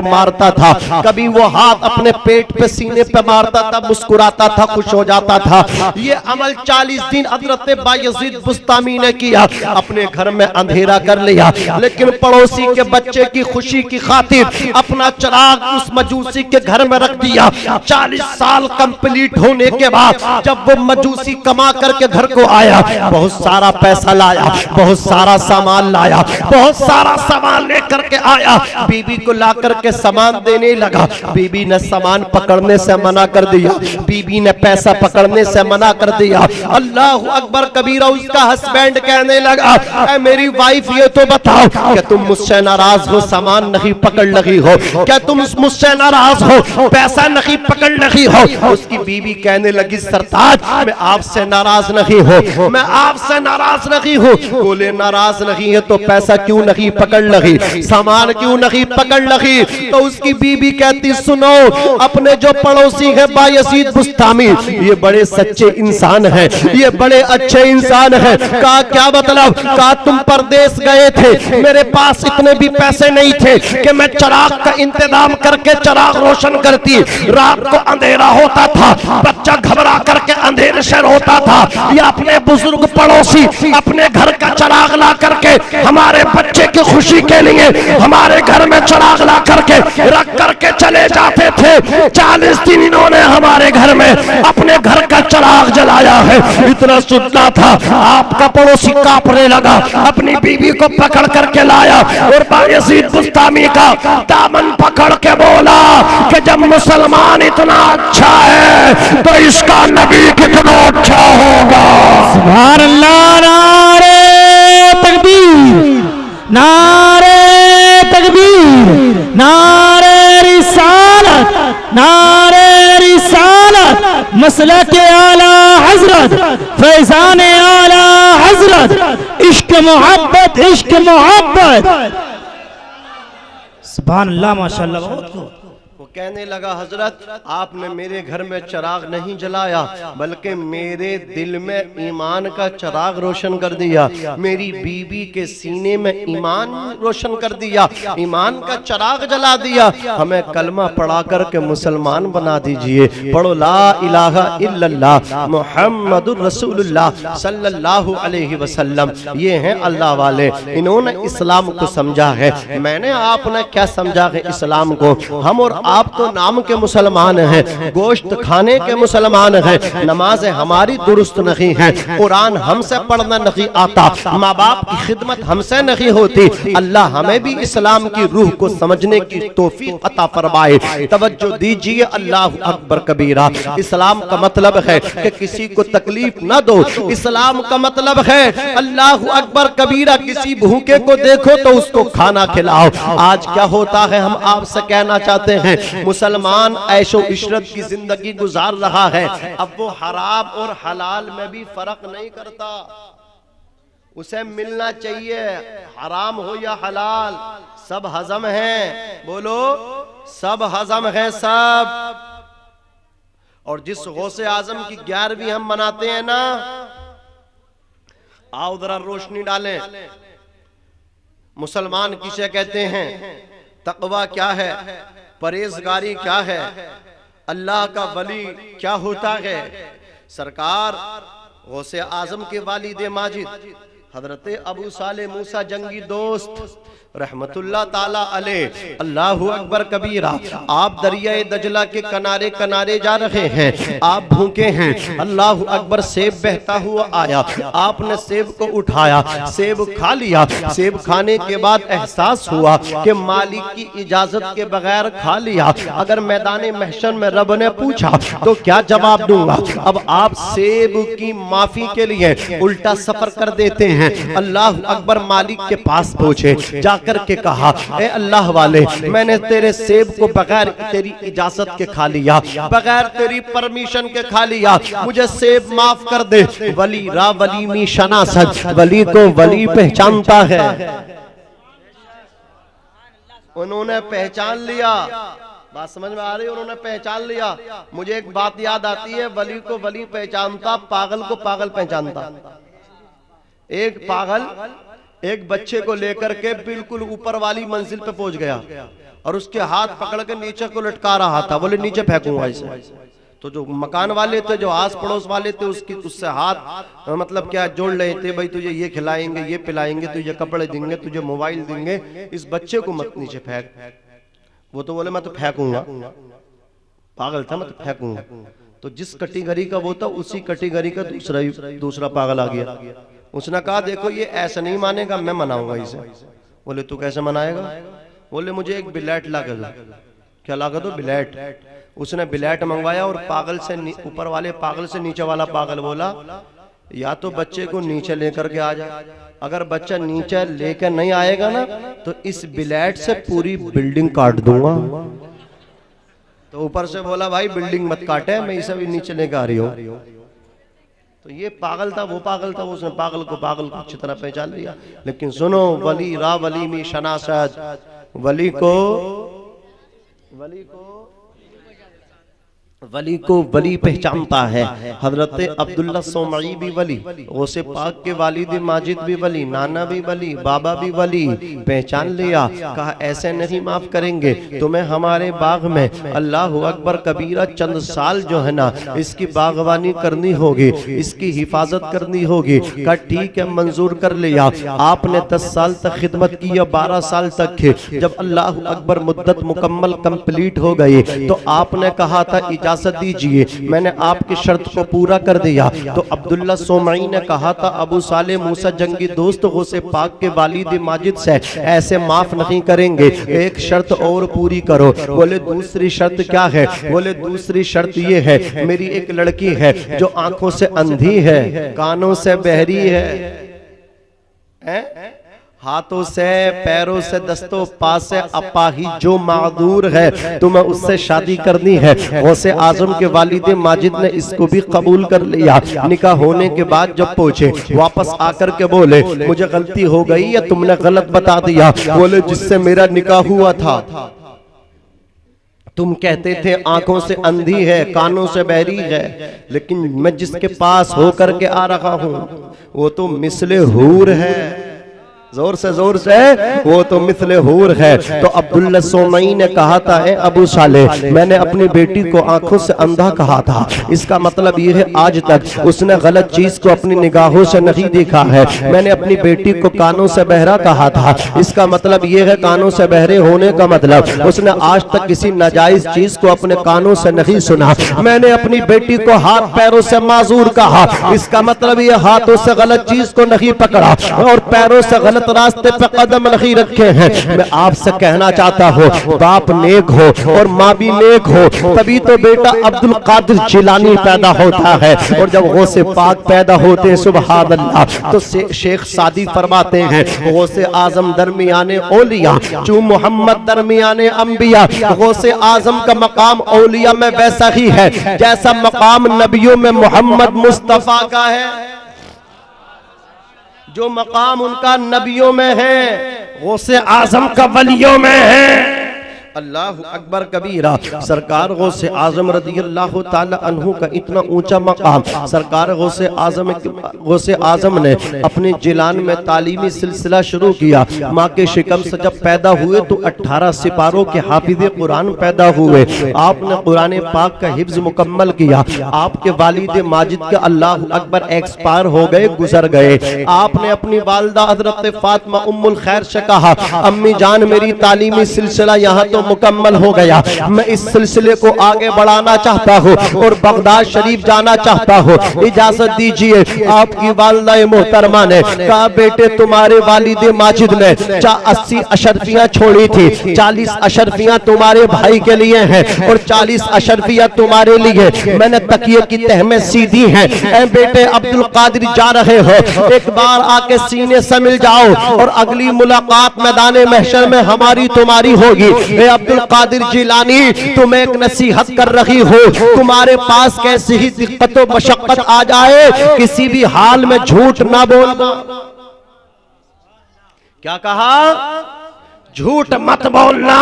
मारता था, कभी वो हाथ अपने पेट पे सीने पे मारता था, मुस्कुराता था, खुश हो जाता था। ये अमल 40 दिन हजरत बायजीद बुस्तामी ने किया, अपने घर में अंधेरा कर लिया, लेकिन पड़ोसी के बच्चे की खुशी की खातिर अपना चराग उस मजूसी के घर में रख दिया। 40 साल कंप्लीट होने के बाद जब वो मजूसी कमा करके घर को आया, बहुत सारा पैसा लाया, बहुत सारा सामान लाया, बहुत सारा सामान लेकर के आया, बीबी को ला करके सामान देने लगा। बीबी ने सामान पकड़ने से मना कर दिया, बीबी ने पैसा पकड़ने से मना कर दिया। अल्लाह अकबर कबीरा, उसका हस्बैंड कहने लगा, ऐ मेरी वाइफ ये तो बताओ, क्या तुम मुझसे नाराज हो, सामान नहीं पकड़ लगी हो? क्या तुम मुझसे नाराज हो, पैसा नहीं पकड़ लगी हो? उसकी बीबी कहने लगी, सरताज मैं आपसे नाराज नहीं हूँ, मैं आपसे नाराज नहीं हूँ। बोले नाराज नहीं है तो पैसा क्यों नहीं पकड़ लगी, सामान क्यों नहीं पकड़ लगी? तो उसकी बीबी कहती, सुनो, अपने जो पड़ोसी है बायजीद बुस्तामी, ये बड़े सच्चे इंसान हैं, ये बड़े अच्छे इंसान हैं। कहा क्या मतलब? कहा तुम परदेश गए थे, मेरे पास इतने भी पैसे नहीं थे कि मैं चराग का इंतजाम करके चराग रोशन करती। रात को अंधेरा होता था, बच्चा घबरा करके अंधेरे से रोता था, या अपने बुजुर्ग पड़ोसी अपने घर का चराग ला करके हमारे बच्चे की खुशी के लिए हमारे घर में चराग ला करके रख करके चले जाते थे। 40 दिन इन्होंने हमारे घर में अपने घर का चराग जलाया है। इतना सुनना था, आपका पड़ोसी कांपने लगा, अपनी बीवी को पकड़ करके लाया और बायजीद बुस्तामी का दामन पकड़ के बोला कि जब मुसलमान इतना अच्छा है तो इसका नबी कितना अच्छा होगा। सुभान अल्लाह, नारे तकबीर, नारे तकबीर, नारे रिसालत, नारे रिसालत, मसलक आला हजरत, फैजान आला हजरत, इश्क मोहब्बत, इश्क मोहब्बत। सुभान अल्लाह, माशाअल्लाह। बहुत खूब। वो कहने लगा, हजरत आपने मेरे घर में चराग नहीं जलाया, बल्कि मेरे दिल में ईमान का चराग रोशन कर दिया, मेरी बीबी के सीने में ईमान रोशन कर दिया, ईमान का चराग जला दिया। हमें कलमा पढ़ा करके मुसलमान बना दीजिए। पढ़ो ला इलाहा इल्लल्लाह मुहम्मदुर रसूलुल्लाह सल्लल्लाहु अलैहि वसल्लम। ये हैं अल्लाह वाले, इन्होंने इस्लाम को समझा है। मैंने आपने क्या समझा है इस्लाम को? हम और आप तो नाम के मुसलमान हैं, गोश्त खाने के मुसलमान हैं, नमाज हमारी दुरुस्त नहीं है, कुरान हमसे पढ़ना नहीं आता, माँ बाप की खिदमत हमसे नहीं होती। अल्लाह हमें भी इस्लाम की रूह को समझने की तौफीक अता फरमाए। तवज्जो दीजिए, अल्लाह अकबर कबीरा। इस्लाम का मतलब है कि किसी को तकलीफ न दो, इस्लाम का मतलब है अल्लाह अकबर कबीरा, किसी भूखे को देखो तो उसको खाना खिलाओ। आज क्या होता है, हम आपसे कहना चाहते हैं, मुसलमान ऐशो इशरत की जिंदगी गुजार रहा है, अब वो हराम और हलाल में भी फर्क नहीं करता। उसे मिलना चाहिए, हराम हो या हलाल, सब हजम है। बोलो, सब हजम है सब। और जिस गौसे आजम की 11वीं हम मनाते हैं ना, आओ जरा रोशनी डालें। मुसलमान किसे कहते हैं? तकवा क्या है? परहेजगारी क्या है? अल्लाह का वली क्या होता है? सरकार गौसे आजम के वालिद माजिद हजरत अबू साले मूसा जंगी दोस्त रहमतुल्लाह ताला अलैह, अल्लाहु अकबर कबीरा। आप दरियाए दजला के किनारे किनारे जा रहे हैं, आप भूखे हैं, अल्लाहु अकबर सेब बहता हुआ आया, आपने सेब को उठाया, सेब खा लिया। सेब खाने के बाद एहसास हुआ कि मालिक की इजाजत के बगैर खा लिया। अगर मैदान महशर में रब ने पूछा तो क्या जवाब दूंगा? अब आप सेब की माफी के लिए उल्टा सफर कर देते हैं। अल्लाह अकबर मालिक के पास पहुंचे, जाकर के कहा, ए अल्लाह वाले, मैंने तेरे सेब को बगैर तेरी इजाजत के खा लिया, बगैर तेरी परमिशन के खा लिया, मुझे सेब माफ कर दे। वली रा वली मी शनासत, वली को वली पहचानता है। उन्होंने पहचान लिया। बात समझ में आ रही है? उन्होंने पहचान लिया। मुझे एक बात याद आती है, वली को वली पहचानता, पागल को पागल पहचानता। एक पागल एक बच्चे को लेकर के बिल्कुल ऊपर वाली मंजिल पे पहुंच गया और उसके हाथ पकड़ के नीचे को लटका रहा था। बोले नीचे फेंकूंगा इसे। तो जो मकान वाले थे, जो आस पड़ोस वाले थे, उससे हाथ मतलब क्या जोड़ रहे थे, भाई तुझे ये खिलाएंगे, ये पिलाएंगे, तुझे कपड़े देंगे, तुझे मोबाइल देंगे, इस बच्चे को मत नीचे फेंक। वो तो बोले मैं तो फेंकूंगा। पागल था, मैं तो फेंकूंगा। तो जिस कैटेगरी का वो था, उसी कैटेगरी का दूसरा पागल आ गया। उसने कहा देखो ये ऐसा नहीं मानेगा, मैं मनाऊंगा इसे। बोले तू कैसे मनाएगा? बोले मुझे एक बिलेट ला के दो। क्या ला के दो? बिलेट। उसने बिलेट मंगवाया और पागल से ऊपर वाले पागल से नीचे वाला पागल बोला या तो बच्चे को नीचे लेकर के आ जा, अगर बच्चा नीचे लेकर नहीं आएगा ना तो इस बिलेट से पूरी बिल्डिंग काट दूंगा। तो ऊपर से बोला भाई बिल्डिंग मत काटे, मैं इसे भी नीचे लेकर आ रही हूँ। तो ये पागल था, वो पागल था, उसने पागल को अच्छी तरह पहचान लिया। लेकिन सुनो, वली रा वली में शनासत, वली को वली पहचानता है। हजरत अब्दुल्ला सोमई भी वली, गौसे पाक के वालिद माजिद भी वली, नाना भी वली, बाबा भी वली। पहचान लिया, कहा ऐसे नहीं माफ करेंगे तुम्हें हमारे बाग में अल्लाह अकबर कबीरा चंद साल जो है ना इसकी बागवानी करनी होगी, इसकी हिफाजत करनी होगी। कहा ठीक है, मंजूर कर लिया। आपने 10 साल तक खिदमत की या 12 साल तक की। जब अल्लाह अकबर मुद्दत मुकम्मल कंप्लीट हो गई तो आपने कहा था इजाजत दीजिए, मैंने आपकी शर्त को पूरा कर दिया। तो अब्दुल्ला सोमई ने कहा था अबू साले मूसा जंगी दोस्त गौसे पाक के वालिद माजिद से ऐसे माफ नहीं करेंगे, एक शर्त और पूरी करो। बोले दूसरी शर्त क्या है? बोले दूसरी शर्त ये है, मेरी एक लड़की है जो आंखों से अंधी है, कानों से बहरी है, हाथों से पैरों से दस्तों पास से अपाही जो मादूर है, तुम्हें उससे शादी करनी है। गौसे आजम के वालिद माजिद ने इसको भी कबूल कर लिया। निकाह होने के बाद जब पहुंचे वापस आकर के बोले मुझे गलती हो गई या तुमने गलत बता दिया। बोले जिससे मेरा निकाह हुआ था तुम कहते थे आंखों से अंधी है, कानों से बहरी है, लेकिन मैं जिसके पास होकर के आ रहा हूं वो तो मिसले हूर है। जोर से वो तो मिसले हूर है। तो अब्दुल्ला सोमई ने कहा था अबू साले मैंने अपनी बेटी को आंखों से अंधा कहा था, इसका मतलब ये है आज तक उसने गलत चीज को अपनी निगाहों से नहीं देखा है। मैंने अपनी बेटी को कानों से बहरा कहा था, इसका मतलब ये है कानों से बहरे होने का मतलब उसने आज तक किसी नाजायज चीज को अपने कानों से नहीं सुना। मैंने अपनी बेटी को हाथ पैरों से माजूर कहा, इसका मतलब ये हाथों से गलत चीज को नहीं पकड़ा और पैरों से गलत रास्ते पे कदम नहीं रखे हैं। मैं आपसे कहना चाहता हूँ बाप नेक हो और माँ भी नेक हो तभी तो बेटा अब्दुल कादिर जिलानी पैदा होता है। और जब गौसे पाक पैदा होते हैं सुभान अल्लाह, तो शेख सादी फरमाते हैं गौसे आजम दरमियाने औलिया चू मोहम्मद दरमियाने अंबिया। गौसे आजम का मकाम औलिया में वैसा ही है जैसा मकाम नबियों में मोहम्मद मुस्तफा का है। जो मकाम उनका नबियों में है गौसे आजम का वलियों में है। अल्लाह अकबर कबीरा। सरकार गौसे आजम रज़ी अल्लाह ताला अन्हु का इतना ऊंचा मकाम, सरकार गौसे आजम ने अपने जिलान में तालीमी सिलसिला शुरू किया। माँ के शिकम से जब पैदा हुए तो 18 सिपारों के हाफिज कुरान पैदा हुए। आपने कुरान पाक का हिफ्ज मुकम्मल किया। आपके वालिद माजिद के अल्लाह अकबर एक्सपायर हो गए, गुजर गए। आपने अपनी वालदा हजरत फातिमा उम्मुल खैर से कहा अम्मी जान मेरी तालीमी सिलसिला यहाँ तो मुकम्मल हो गया, मैं इस सिलसिले को आगे बढ़ाना चाहता हूँ और बगदाद शरीफ जाना चाहता हूँ, इजाजत दीजिए। आपकी वालिदा मोहतरमा ने कहा बेटे तुम्हारे वालिद माजिद ने 80 अशरफियां छोड़ी थी, 40 अशरफियां तुम्हारे भाई के लिए हैं और 40 अशरफियां तुम्हारे लिए मैंने तकिए की तह में सीधी हैं। ऐ बेटे अब्दुल कादिर जा रहे हो, एक बार आके सीने से मिल जाओ और अगली मुलाकात मैदान महशर में हमारी तुम्हारी होगी। अब्दुल कादिर जिलानी तुम एक नसीहत कर रही हो, तुम्हारे पास कैसी ही दिक्कत और मशक्कत आ जाए किसी भी हाल में झूठ ना बोलना। क्या कहा? झूठ मत बोलना।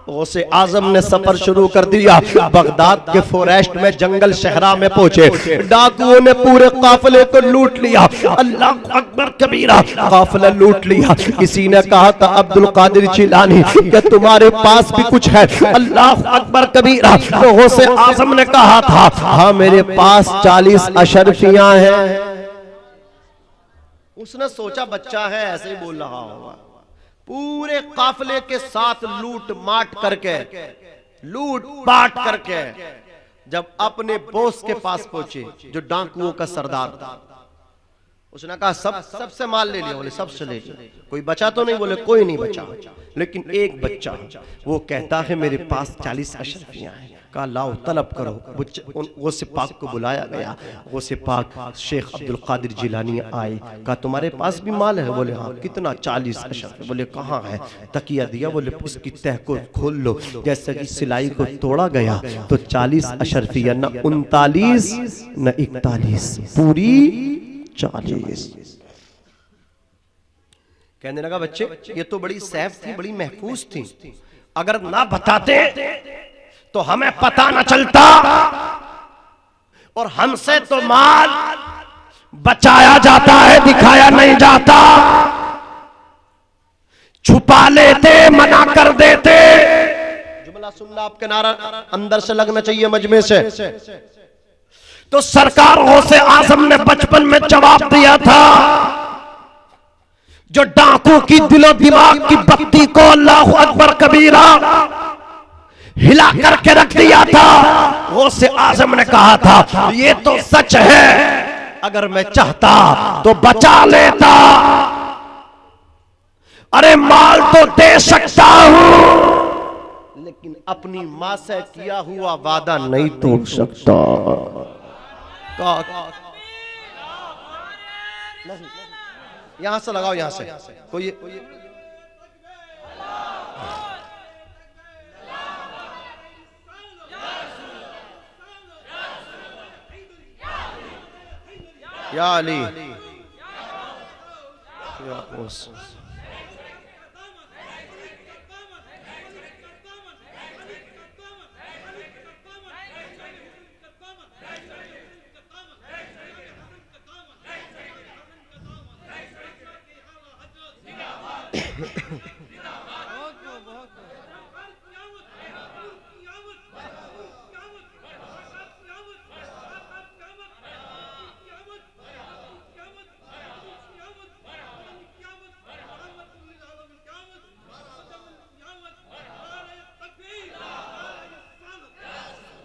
गौसे आजम ने सफर शुरू कर दिया। बगदाद के फॉरेस्ट में जंगल शहरा में पहुंचे। डाकुओं ने पूरे काफिले को लूट लिया। अल्लाह अकबर कबीरा, काफिला लूट लिया। किसी ने कहा था अब्दुल कादिर जिलानी कि तुम्हारे पास भी कुछ है? अल्लाह अकबर कबीरा। तो गौसे आजम ने कहा था हाँ मेरे पास 40 अशरफियां हैं। उसने सोचा बच्चा है ऐसे ही बोल रहा होगा। पूरे काफिले के साथ लूट पाट करके जब अपने बॉस के पास पहुंचे जो डाकुओं का सरदार था, उसने कहा सबसे माल ले लिया। बोले सबसे ले लिया। कोई बचा तो नहीं? बोले कोई नहीं बचा, लेकिन एक बच्चा वो कहता है मेरे पास 40 अशरफियां हैं। कहा लाओ तलब करो। गौसे पाक को बुलाया गया। गौसे पाक शेख अब्दुल कादिर जिलानी आए। कहा तुम्हारे पास भी माल है? बोले हाँ। कितना? 40 अशरफ। बोले कहाँ है? तकिया दिया। बोले इसकी तह को खोल लो। जैसे कि सिलाई को तोड़ा गया तो 40 अशरफिया, न 39 न 41, पूरी 40। कहने लगा बच्चे ये तो बड़ी सैफ थी, बड़ी महफूज थी, अगर ना बताते तो हमें पता न चलता और हमसे तो माल बचाया जाता है, दिखाया नहीं जाता। छुपा लेते, मना कर देते। जुमला सुनना आपके नारा अंदर से लगना चाहिए, मजमे से। तो सरकार गौसे आजम ने बचपन में जवाब दिया था जो डाकू की दिलो दिमाग की बत्ती को अल्लाह अकबर कबीरा हिला करके रख दिया था। गौसे आजम ने कहा था ये तो सच है, अगर मैं चाहता तो बचा लेता। अरे माल तो दे सकता हूं, लेकिन अपनी मां से किया हुआ वादा नहीं तोड़ सकता। यहां से लगाओ, यहां से कोई या अली या उस।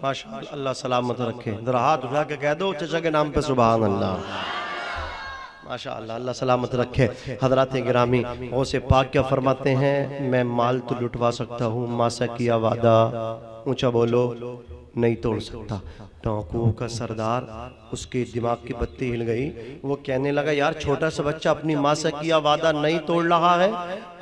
माशाअल्लाह, अल्लाह सलामत रखे। जरा हाथ उठा के कह दो चचा के नाम पे सुभान अल्लाह। माशाअल्लाह, अल्लाह सलामत रखे। हजरात गिरामी, गौसे पाक क्या फरमाते हैं? मैं माल तो लुटवा सकता हूँ, माँ से किया वादा ऊंचा बोलो नहीं तोड़ सकता। डाकुओं का सरदार, उसके दिमाग की बत्ती हिल गई। वो कहने लगा यार छोटा सा बच्चा अपनी माँ से किया वादा नहीं तोड़ रहा है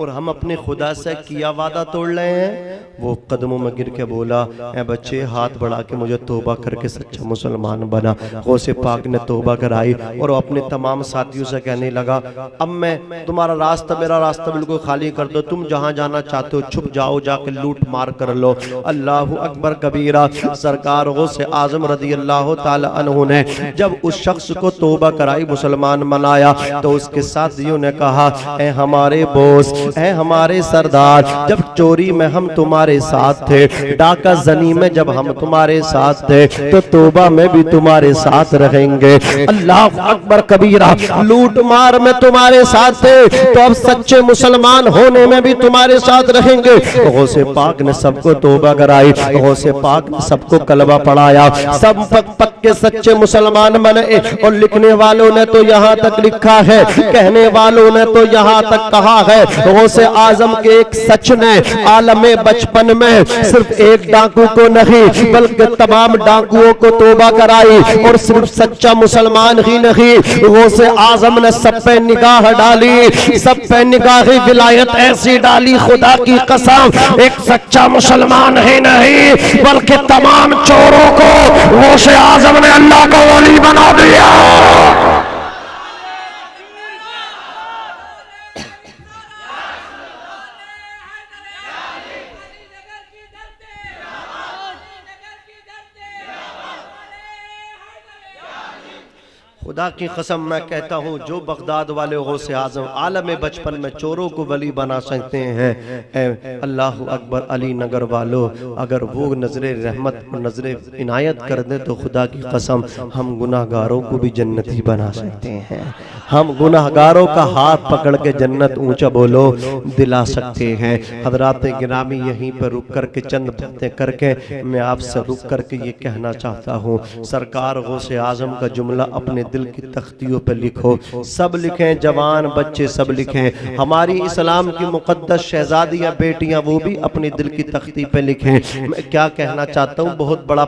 और हम अपने खुदा से किया वादा तोड़ रहे हैं। वो कदमों में गिर के बोला ऐ बच्चे हाथ बढ़ा के मुझे तौबा करके सच्चा मुसलमान बना। गौसे पाक ने तौबा कराई और अपने तमाम साथियों से कहने लगा अब मैं तुम्हारा रास्ता, मेरा रास्ता बिल्कुल खाली कर दो, तुम जहाँ जाना चाहते हो छुप जाओ, जाके लूट मार कर लो। अल्लाह अकबर कबीरा। सरकार गौसे आजम रज़ी अल्लाह ताला अन्हु ने जब उस शख्स को तौबा कराई, मुसलमान मनाया, तो उसके साथियों ने कहा ऐ हमारे बॉस, ऐ हमारे सरदार, जब चोरी में हम तुम्हारे साथ थे, डाका जनी में जब हम तुम्हारे साथ थे, तो तौबा में भी तुम्हारे साथ रहेंगे। अल्लाह अकबर कबीरा। लूट मार में तुम्हारे साथ थे तो अब सच्चे मुसलमान होने में भी तुम्हारे साथ रहेंगे। गौसे पाक ने सबको तौबा कराई, गौसे पाक ने सबको कलमा पढ़ाया, सब पक्के सच्चे मुसलमान बने। और लिखने वालों ने तो यहाँ तक लिखा है, कहने वालों ने तो यहाँ तक कहा है, गौसे आजम के एक सच ने आलमे बचपन में सिर्फ एक डाकू को नहीं बल्कि तमाम डाकुओं को तौबा कराई। और सिर्फ सच्चा मुसलमान ही नहीं, गौसे आजम ने सब पे निगाह डाली, सब पे निगाह विलायत ऐसी डाली, खुदा की कसम एक सच्चा मुसलमान ही नहीं बल्कि तमाम चोरों को गौसे आजम ने अल्लाह का वली बना दिया। खुदा की कसम मैं कहता हूँ जो बगदाद वाले गौसे आजम आलम बचपन में चोरों को वली बना सकते हैं, ए अल्लाह अकबर अली नगर वालों, अगर वो नजरे रहमत और नजरे इनायत कर दे तो खुदा की कसम हम गुनाहगारों को भी जन्नती बना सकते हैं। हम गुनाहगारों का हाथ पकड़ के जन्नत ऊंचा बोलो दिला सकते हैं। हजरात गिरामी यहीं पर रुक करके चंद बातें करके मैं आपसे रुक करके ये कहना चाहता हूँ, सरकार गौसे आजम का जुमला अपने दिल की तख्तियों पे लिखो, सब लिखें, जवान बच्चे सब लिखें, हमारी इस्लाम की मुकद्दस शहजादियाँ बेटियाँ वो भी अपनी दिल की तख्ती पे लिखें। मैं क्या कहना चाहता हूँ, बहुत बड़ा